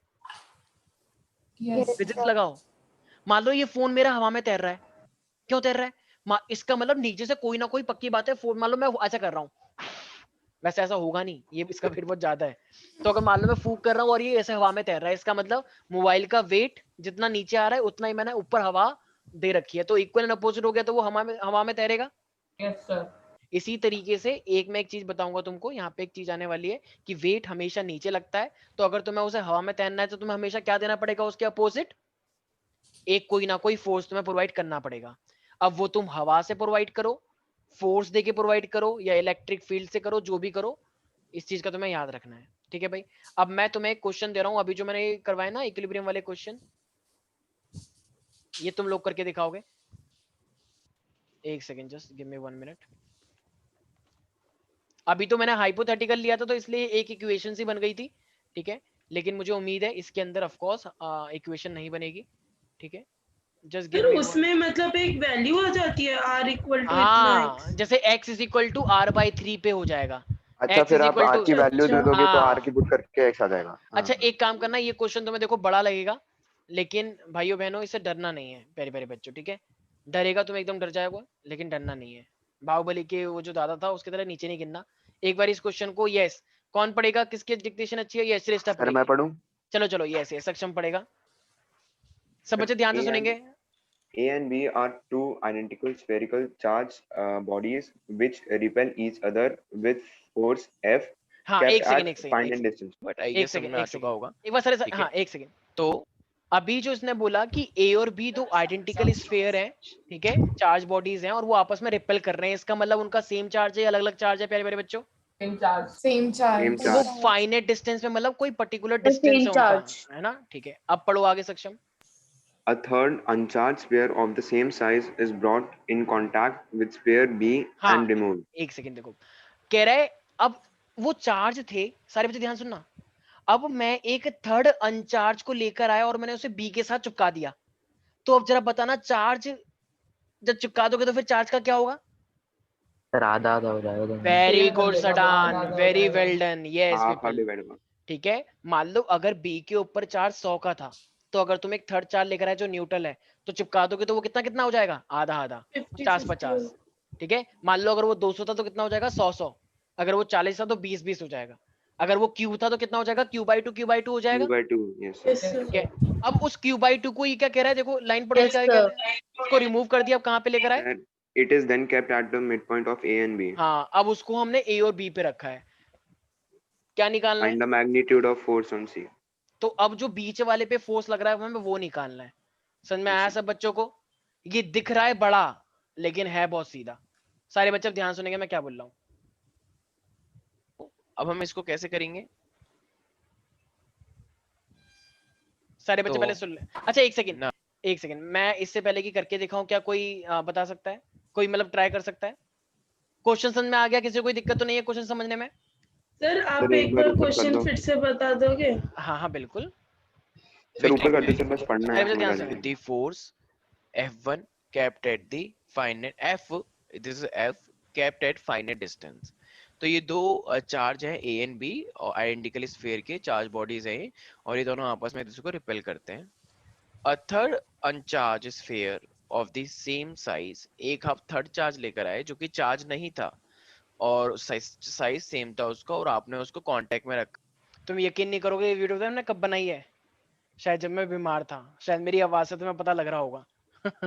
Yes. फिजिक्स लगाओ, मान लो ये फोन मेरा हवा में तैर रहा है, क्यों तैर रहा है, इसका मतलब नीचे से कोई ना कोई पक्की बात है, फोन मान लो मैं ऐसा कर रहा हूँ, वैसे ऐसा होगा नहीं, ये इसका वेट बहुत ज्यादा है, तो अगर मान लो मैं फूक कर रहा हूँ और ये ऐसे हवा में तैर रहा है, इसका मतलब मोबाइल का वेट जितना नीचे आ रहा है उतना ही मैंने ऊपर हवा दे रखी है, तो इक्वल एंड अपोजिट हो गया, तो वो हवा में तैरेगा। Yes, sir. इसी तरीके से मैं एक चीज बताऊंगा तुमको, यहाँ पे एक चीज आने वाली है कि वेट हमेशा नीचे लगता है, तो अगर तुम्हें उसे हवा में तैरना है तो तुम्हें हमेशा क्या देना पड़ेगा, उसके अपोजिट एक कोई ना कोई फोर्स तुम्हें प्रोवाइड करना पड़ेगा। अब वो तुम हवा से प्रोवाइड करो, फोर्स देके प्रोवाइड करो, या इलेक्ट्रिक फील्ड से करो, जो भी करो, इस चीज का तुम्हें याद रखना है। ठीक है भाई, अब मैं तुम्हें एक क्वेश्चन दे रहा हूँ, अभी जो मैंने करवाए ना इक्विलिब्रियम वाले क्वेश्चन, ये तुम लोग करके दिखाओगे। एक second, just give me 1 minute. अभी तो मैंने हाइपोथेटिकल लिया था तो इसलिए एक इक्वेशन सी बन गई थी, ठीक है, लेकिन मुझे उम्मीद है इसके अंदर ऑफ कोर्स इक्वेशन नहीं बनेगी। ठीक है, जस्ट सर गिव मी 1। उसमें मतलब एक वैल्यू आ जाती है r इक्वल टू इतना हाँ, x। जैसे x is equal to r/3 पे हो जाएगा, अच्छा, x फिर इज आप इक्वल आर टू, की वैल्यू दे अच्छा दोगे तो आर हाँ की पुट करके एक्स आ जाएगा। अच्छा, हाँ, एक काम करना, ये क्वेश्चन तुम्हें देखो बड़ा लगेगा, लेकिन भाइयों बहनों इससे डरना नहीं है प्यारे प्यारे बच्चों, ठीक है, डरेगा तुम एकदम डर जाएगा, लेकिन डरना नहीं है। बाहुबली के वो जो दादा था उसकी तरह नीचे नहीं गिरना। एक बार इस क्वेश्चन को यस कौन पढ़ेगा, किसकी डिक्टेशन अच्छी है, यस श्रेष्ठा सर मैं पढ़ेगी। पढ़ूं? चलो चलो, यस यस सक्षम पढ़ेगा, सब बच्चे ध्यान से A and सुनेंगे। A and B are two identical spherical charged bodies which repel each other with force F हाँ kept एक सेकंड, at एक सेकंड, एक finite second, distance. But I एक गेस समझ सेकंड, में आ एक चुका सेकंड, होगा। एक बार सर ठीक हाँ है, एक सेकंड। तो अभी जो इसने बोला कि ए और बी दो आइडेंटिकल स्फीयर हैं, ठीक है, चार्ज बॉडीज हैं और वो आपस में रिपेल कर रहे हैं, इसका मतलब उनका सेम चार्ज है, अलग अलग चार्ज है प्यारे प्यारे बच्चों। Same charge. Same Same charge. वो charge. फाइनेट डिस्टेंस में, मतलब कोई पर्टिकुलर The डिस्टेंस same है उनका, charge. है ना, ठीक है, अब पढ़ो आगे सक्षम। A third uncharged sphere of the same size is brought in contact with sphere B हाँ and removed. एक सेकंड देखो, कह रहा है अब वो चार्ज थे, सारे बच्चे ध्यान सुनना, अब मैं एक थर्ड अनचार्ज को लेकर आया और मैंने उसे बी के साथ चिपका दिया, तो अब जरा बताना, चार्ज जब चिपका दोगे तो फिर चार्ज का क्या होगा। सर आधा आधा हो जाएगा दोनों में। वेरी Same कर गुड देगा, सडान, आधा हो वेरी जाएगा। Well done, yes Half Vipul. divided by. ठीक है, मान लो अगर बी के ऊपर चार्ज 100 का था, तो अगर तुम एक थर्ड चार्ज लेकर आए जो न्यूट्रल है, तो चिपका दोगे तो वो कितना कितना हो जाएगा, आधा आधा, 50 50। ठीक है, मान लो अगर वो 200 था तो कितना हो जाएगा, 100 100, अगर वो 40 था तो 20 20 हो जाएगा, अगर वो क्यू था तो कितना हो जाएगा, क्यू बाई टू हो जाएगा। Q by 2. Yes, sir. Yes, sir. ठीक है, अब उस क्यू बाई टू को ये क्या कह रहा है, देखो लाइन पढ़ो, ये Yes, क्या sir. कहता है, उसको रिमूव कर दिया, अब कहाँ पे लेकर आए, That it is then kept at the midpoint of A and B. हाँ अब उसको हमने ए और बी पे रखा है, क्या निकालना है, Find the magnitude of force on C. तो अब जो बीच वाले पे फोर्स लग रहा है हमें वो निकालना है। समझ में आया सब बच्चों को, ये दिख रहा है बड़ा लेकिन है बहुत सीधा, सारे बच्चे अब ध्यान सुनेंगे मैं क्या बोल रहा हूँ। अब हम इसको कैसे करेंगे, सारे बच्चे तो पहले सुन ले, अच्छा एक सेकंड, ना एक सेकंड, मैं इससे पहले की करके दिखाऊं क्या, कोई बता सकता है, कोई मतलब ट्राई कर सकता है, क्वेश्चन समझ में आ गया, किसी को कोई दिक्कत तो नहीं है क्वेश्चन समझने में। सर आप सर, एक एक बार बार ऊपर कर क्वेश्चन दो। फिर से बता दोगे। हाँ हाँ बिल्कुल, सर ऊपर कर दो सर, बस पढ़ना सारे है, बच्चे ध्यान समझ आ से, जाएगा। the force F1 kept at the finite F, this is F kept at finite distance। तो ये दो चार्ज है A एंड B और आइडेंटिकल स्फीयर के चार्ज बॉडीज हैं, और ये दोनों आपस में एक दूसरे को रिपेल करते हैं। A third uncharged sphere of the same size, एक आप थर्ड चार्ज लेकर आए जो कि चार्ज नहीं था और साइज सेम था उसका, और आपने उसको कांटेक्ट में रखा। तुम यकीन नहीं करोगे ये वीडियो हमने कब बनाई है, शायद जब मैं बीमार था, शायद मेरी आवाज से तुम्हें पता लग रहा होगा।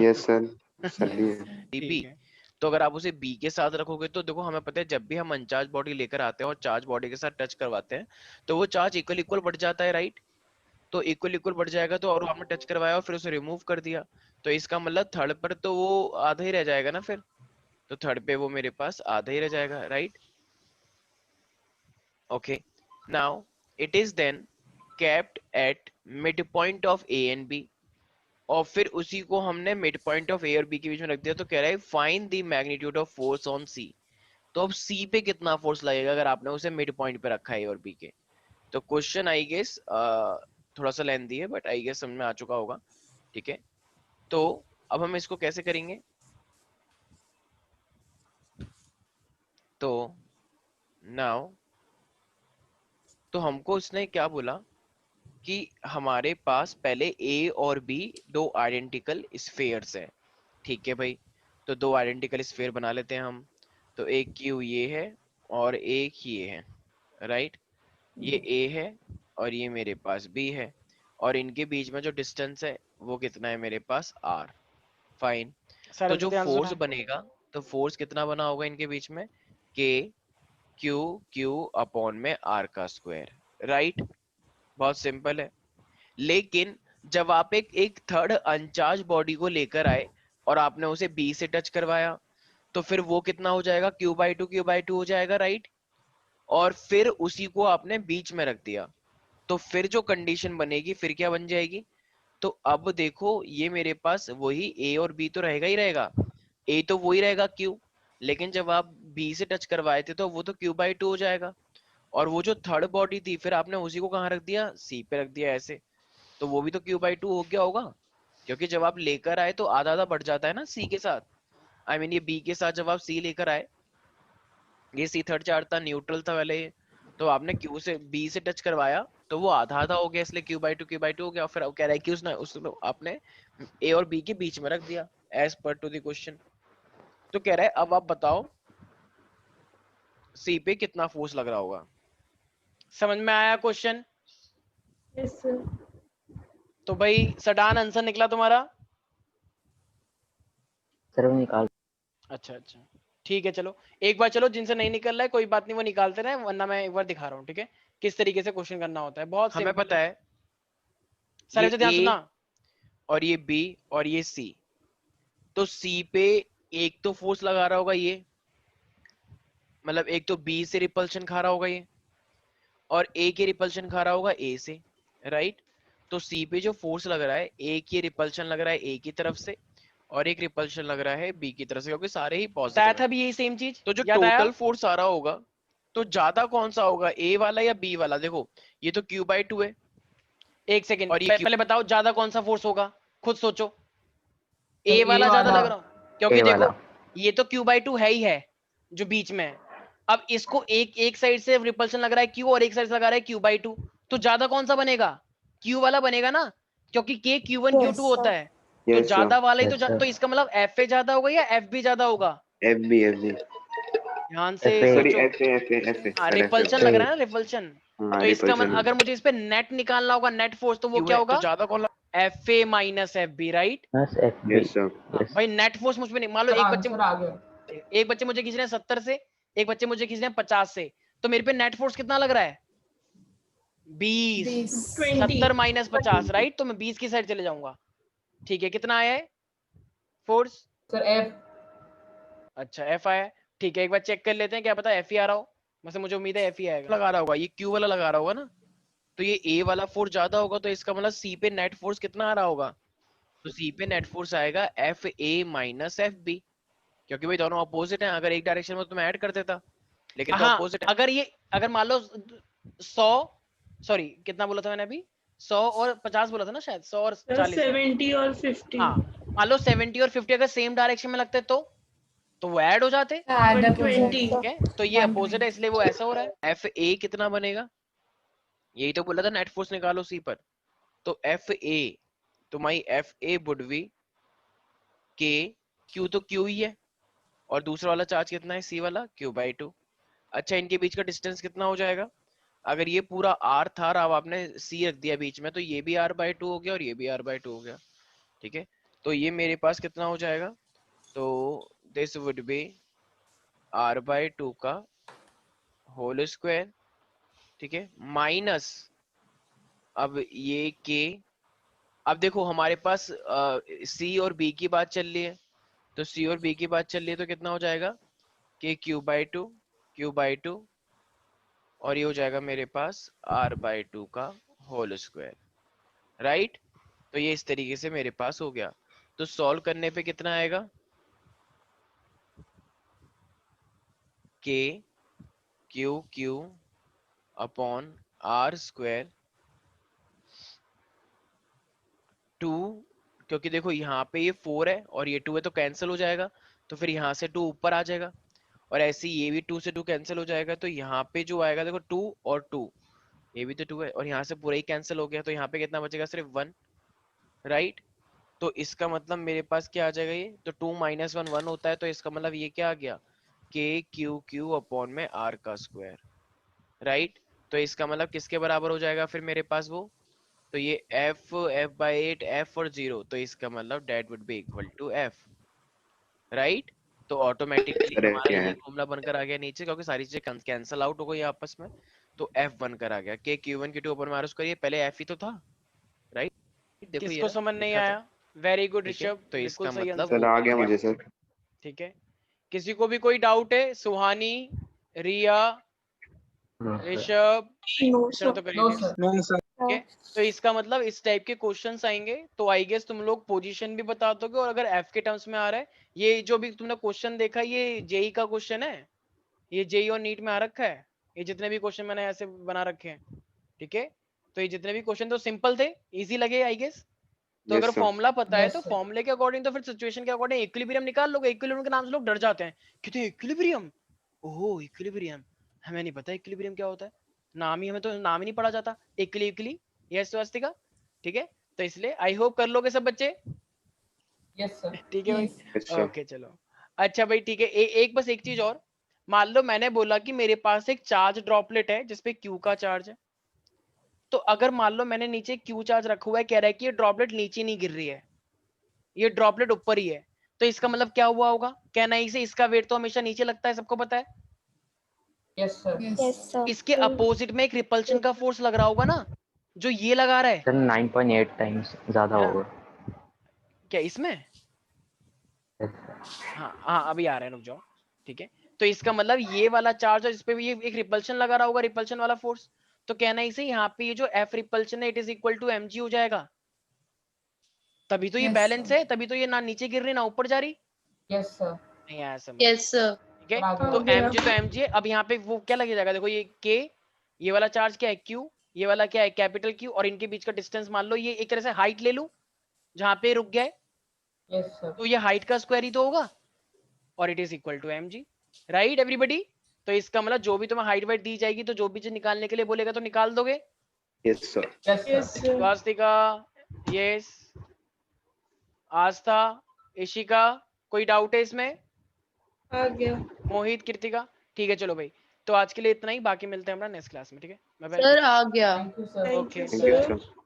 यस सर, सर्दी है। B, ठीक है, तो अगर आप उसे B के साथ रखोगे तो देखो हमें पता है जब भी हम अनचार्ज बॉडी लेकर आते हैं और चार्ज बॉडी के साथ टच करवाते हैं तो वो चार्ज इक्वल इक्वल बढ़ जाता है, राइट, तो इक्वल इक्वल बढ़ जाएगा, तो और आपने टच करवाया और फिर उसे रिमूव कर दिया, तो इसका मतलब थर्ड पर तो वो आधा ही रह जाएगा ना फिर, तो थर्ड पे वो मेरे पास आधा ही रह जाएगा, right. Okay, now it is then kept at midpoint of A and B, और फिर उसी को हमने मिड पॉइंट ऑफ ए और बी के बीच में रख दिया, तो कह रहा है find the magnitude of force on C. तो अब सी पे कितना फोर्स लगेगा अगर आपने उसे मिड पॉइंट पे रखा है ए और बी के। तो क्वेश्चन आई गेस थोड़ा सा लेंथी है, बट आई गेस समझ में आ चुका होगा, ठीक है। तो अब हम इसको कैसे करेंगे, तो नाउ तो हमको इसने क्या बोला कि हमारे पास पहले ए और बी दो आइडेंटिकल स्फीयर्स है, ठीक है भाई। तो दो आइडेंटिकल स्फीयर बना लेते हैं हम। तो एक क्यू ये है और एक ये है, राइट। ये ए है और ये मेरे पास बी है, और इनके बीच में जो डिस्टेंस है वो कितना है मेरे पास आर, फाइन। तो जो फोर्स बनेगा, तो फोर्स कितना बना होगा इनके बीच में, के क्यू क्यू अपॉन में आर का स्क्वायर, राइट। बहुत सिंपल है। लेकिन जब आप एक थर्ड अनचार्ज बॉडी को लेकर आए और आपने उसे बी से टच करवाया, तो फिर वो कितना हो जाएगा, Q/2 हो जाएगा, राइट। और फिर उसी को आपने बीच में रख दिया, तो फिर जो कंडीशन बनेगी फिर क्या बन जाएगी। तो अब देखो ये मेरे पास वही ए और बी तो रहेगा ही रहेगा, ए तो वही रहेगा Q, लेकिन जब आप बी से टच करवाए थे तो वो तो Q/2 हो जाएगा। और वो जो थर्ड बॉडी थी फिर आपने उसी को कहाँ रख दिया, सी पे रख दिया ऐसे, तो वो भी तो Q/2 हो गया होगा। क्योंकि जब आप लेकर आए तो आधा आधा बढ़ जाता है ना सी के साथ, आई मीन ये बी के साथ जब आप सी लेकर आए, ये सी थर्ड चार्ज था, न्यूट्रल था पहले ये, तो आपने क्यू से बी से टच करवाया तो वो आधा आधा हो गया, इसलिए Q/2 हो गया। फिर अब कह रहा है कि उसने आपने ए और बी के बीच में रख दिया as per to the question. तो कह रहा है अब आप बताओ सी पे कितना फोर्स लग रहा होगा। समझ में आया क्वेश्चन? Yes, sir. तो भाई सडान आंसर निकला तुम्हारा? सर वो निकाल। अच्छा अच्छा ठीक है, चलो एक बार, चलो जिनसे नहीं निकल रहा है कोई बात नहीं, वो निकालते रहे, वरना मैं एक बार दिखा रहा हूँ, ठीक है, किस तरीके से क्वेश्चन करना होता है। बहुत हमें सिंपल पता है सारे से ध्यान ये सुना। और ये बी और ये सी, तो सी पे एक तो फोर्स लगा रहा होगा ये, मतलब एक तो बी से रिपल्शन खा रहा होगा ये, और ए के रिपल्शन खा रहा होगा ए से, राइट। तो सी पे जो फोर्स लग रहा है, एक ये रिपल्शन लग रहा है ए की तरफ से और एक रिपल्शन लग रहा है बी की तरफ से, क्योंकि सारे ही बताया पॉजिटिव था है। भी यही सेम चीज, तो जो याद आया? टोटल फोर्स आ रहा होगा, तो ज्यादा कौन सा होगा, ए वाला या बी वाला? देखो ये तो Q/2 है, एक सेकंड और ये पहले बताओ ज्यादा कौन सा फोर्स होगा, खुद सोचो। ए ए वाला ज्यादा वाला। लग रहा हो, क्योंकि ए देखो वाला। ये तो Q/2 है ही है जो बीच में है। अब इसको एक साइड से रिपल्शन लग रहा है Q और एक साइड से लगा रहा है Q/2, तो ज्यादा कौन सा बनेगा, Q वाला बनेगा ना, क्योंकि K Q1 Yes, Q2 होता sir. है। तो Yes, sir. ज्यादा वाला ही Yes, sir. तो इसका मतलब FA ज्यादा होगा या FB ज्यादा होगा? FB. ध्यान से FA. Sorry, सोचो। FA. हाँ Sir, रिपल्शन FA. लग रहा है ना, रिपल्शन। हाँ, तो इसका repulsion. अगर मुझे इस पे नेट निकालना होगा, नेट फोर्स, तो वो Q क्या है, होगा, तो ज्यादा कौन FA माइनस FB, राइट। बस FB. Yes, sir. Yes. भाई नेट फोर्स मुझ पे नहीं, मान लो सर एक आंसर आ गया। बच्चे मुझे खींच रहे हैं 70 से, एक बच्चे मुझे खींच रहे हैं 50 से, तो मेरे पे नेट फोर्स कितना लग रहा है, 20। 20. 70 माइनस 50, राइट। तो मैं 20 की साइड चले जाऊंगा, ठीक है। कितना आया है फोर्स? Sir F। अच्छा F आया है, ठीक है। एक बार चेक कर लेते हैं, क्या पता F ही आ रहा हो, वैसे मुझे उम्मीद है F ही आएगा। लगा रहा होगा, ये Q वाला लगा रहा होगा ना, तो ये A वाला फोर्स ज्यादा होगा, तो इसका मतलब C पे नेट फोर्स कितना आ रहा होगा, तो C पे नेट फोर्स आएगा FA माइनस FB, क्योंकि भाई दोनों अपोजिट हैं। अगर एक डायरेक्शन में तो मैं ऐड कर देता, लेकिन तो हाँ अपोजिट है। अगर मान लो 100, सॉरी कितना बोला था मैंने अभी, 100 और 50 बोला था ना शायद, 100 और 40। 70 और 50. हाँ मान लो 70 और 50 अगर सेम डायरेक्शन में लगते तो वो ऐड हो जाते, 120. ठीक है। तो ये अपोजिट है, इसलिए वो ऐसा हो रहा है। FA कितना बनेगा, यही तो बोला था नेट फोर्स निकालो सी पर। तो FA, तो माई FA would be K, Q तो Q ही है, और दूसरा वाला चार्ज कितना है C वाला, Q/2। अच्छा इनके बीच का डिस्टेंस कितना हो जाएगा, अगर ये पूरा R था और अब आपने C रख दिया बीच में, तो ये भी R/2 हो गया और ये भी R/2 हो गया, ठीक है। तो ये मेरे पास कितना हो जाएगा, तो दिस वुड बी R/2 का होल स्क्वायर, ठीक है, माइनस अब ये K। अब देखो हमारे पास C और B की बात चल रही है, तो C और B की बात चल रही है, तो कितना हो जाएगा कि Q/2 और ये हो जाएगा मेरे पास R/2 का होल स्क्वायर, राइट। तो ये इस तरीके से मेरे पास हो गया। तो सॉल्व करने पे कितना आएगा, k q upon r square 2, क्योंकि देखो यहाँ पे ये 4 है और ये 2 है तो कैंसिल हो जाएगा, तो फिर यहाँ से 2 ऊपर आ जाएगा, और ऐसे ये भी 2 से 2 कैंसिल हो जाएगा, तो यहाँ पे जो आएगा देखो 2 और 2, ये भी तो 2 है और यहाँ से पूरा ही कैंसिल हो गया, तो यहाँ पे कितना बचेगा, सिर्फ 1, राइट। तो इसका मतलब मेरे पास क्या आ जाएगा, ये तो 2 माइनस 1 1 होता है, तो इसका मतलब ये क्या आ गया, k q अपॉन में r का स्क्वायर, राइट। तो इसका मतलब किसके बराबर हो जाएगा फिर मेरे पास वो, तो ये f/8 f और 0, तो इसका मतलब that would be equal to f, right. तो ऑटोमेटिकली Correct हमारा है। ये फॉर्मूला बनकर आ गया नीचे, क्योंकि सारी चीजें कैंसिल आउट हो गई आपस में, तो f बनकर आ गया k q1 q2 ऊपर में r स्क्वायर, ये पहले f ही तो था, राइट। देखो किसको ये समझ नहीं लिखा था, आया? वेरी गुड ठीक है, ऋषभ, तो बिल्कुल इसका सही मतलब आंसर। सर आ गया मुझे सर। ठीक है, किसी को भी कोई डाउट है? सुहानी, रिया, ऋषभ, चलो तो नो करिए। सर। ठीक है, तो इसका मतलब इस टाइप के क्वेश्चंस आएंगे, तो आई गेस तुम लोग पोजीशन भी बता दोगे, और अगर एफ के टर्म्स में आ रहा है, ये जो भी तुमने क्वेश्चन देखा ये जेई का क्वेश्चन है, ये जेई और नीट में आ रखा है, ये जितने भी क्वेश्चन मैंने ऐसे बना रखे हैं, ठीक है। तो ये जितने भी क्वेश्चन तो सिंपल थे, इजी लगे आई गेस। तो Yes, अगर sir. फॉर्मूला पता है Yes, तो sir. फॉर्मूले के अकॉर्डिंग, तो फिर सिचुएशन के अकॉर्डिंग इक्विलिब्रियम निकाल लोगे। इक्विलिब्रियम के नाम से लोग डर जाते हैं, कहते हैं इक्विलिब्रियम, ओहो इक्विलिब्रियम, हमें नहीं पता इक्विलिब्रियम क्या होता है, नाम ही, हमें तो नाम ही नहीं पढ़ा जाता, इक्विली यस स्वास्तिका, ठीक है। तो इसलिए आई होप कर लोगे सब बच्चे, यस सर। ठीक है भाई। Yes, sir. ओके चलो, अच्छा भाई ठीक है, एक बस एक चीज और, मान लो मैंने बोला कि मेरे पास एक चार्ज ड्रॉपलेट है जिसपे क्यू का चार्ज है, तो अगर मान लो मैंने नीचे क्यू चार्ज रखा हुआ है, कह रहा है कि ये ड्रॉपलेट नीचे नहीं गिर रही है, ये ड्रॉपलेट ऊपर ही है, तो इसका मतलब क्या हुआ होगा, कहना ही से इसका वेट तो हमेशा नीचे लगता है, सबको पता है। Yes sir. Yes, sir. इसके अपोजिट में एक रिपल्शन का फोर्स लग रहा होगा ना, जो ये लगा रहा है, सर 9.8 टाइम्स ज्यादा है ना? होगा। क्या इसमें, हाँ हाँ अभी आ रहा है, रुक जाओ, ठीक है। तो इसका मतलब ये वाला चार्ज है जिसपे भी ये एक रिपल्शन लगा रहा होगा, रिपल्शन वाला फोर्स, तो कहना ही से यहाँ पे ये जो एफ रिपल्शन है it is equal to mg हो जाएगा, तभी तो ये Yes, बैलेंस sir. है, तभी तो ये ना नीचे गिर रही ना ऊपर जा रही, यस सर। नहीं आया समझ, यस सर। ठीक है। आ तो गया। mg तो mg है, अब यहाँ पे वो क्या लग जाएगा, देखो ये k, ये वाला चार्ज क्या है q, ये वाला क्या है कैपिटल Q, और इनके बीच का डिस्टेंस मान लो ये एक तरह से हाइट ले लूं जहाँ पे रुक गया है, यस सर। तो ये हाइट का स्क्वायर ही तो होगा, और it is equal to mg, right everybody. तो इसका मतलब जो भी तुम्हें हाइट वाइट दी जाएगी, तो जो भी चीज निकालने के लिए बोलेगा तो निकाल दोगे। Yes, sir. Yes Yes, sir. sir. Swastika, yes, Aastha, Ishika, कोई डाउट है इसमें, आ गया। मोहित, कृतिका, ठीक है चलो भाई, तो आज के लिए इतना ही, बाकी मिलते हैं हमारा नेक्स्ट क्लास में, ठीक है, बाय बाय। सर आ गया। Thank you sir. Thank Okay. you, Thank you, sir. sir.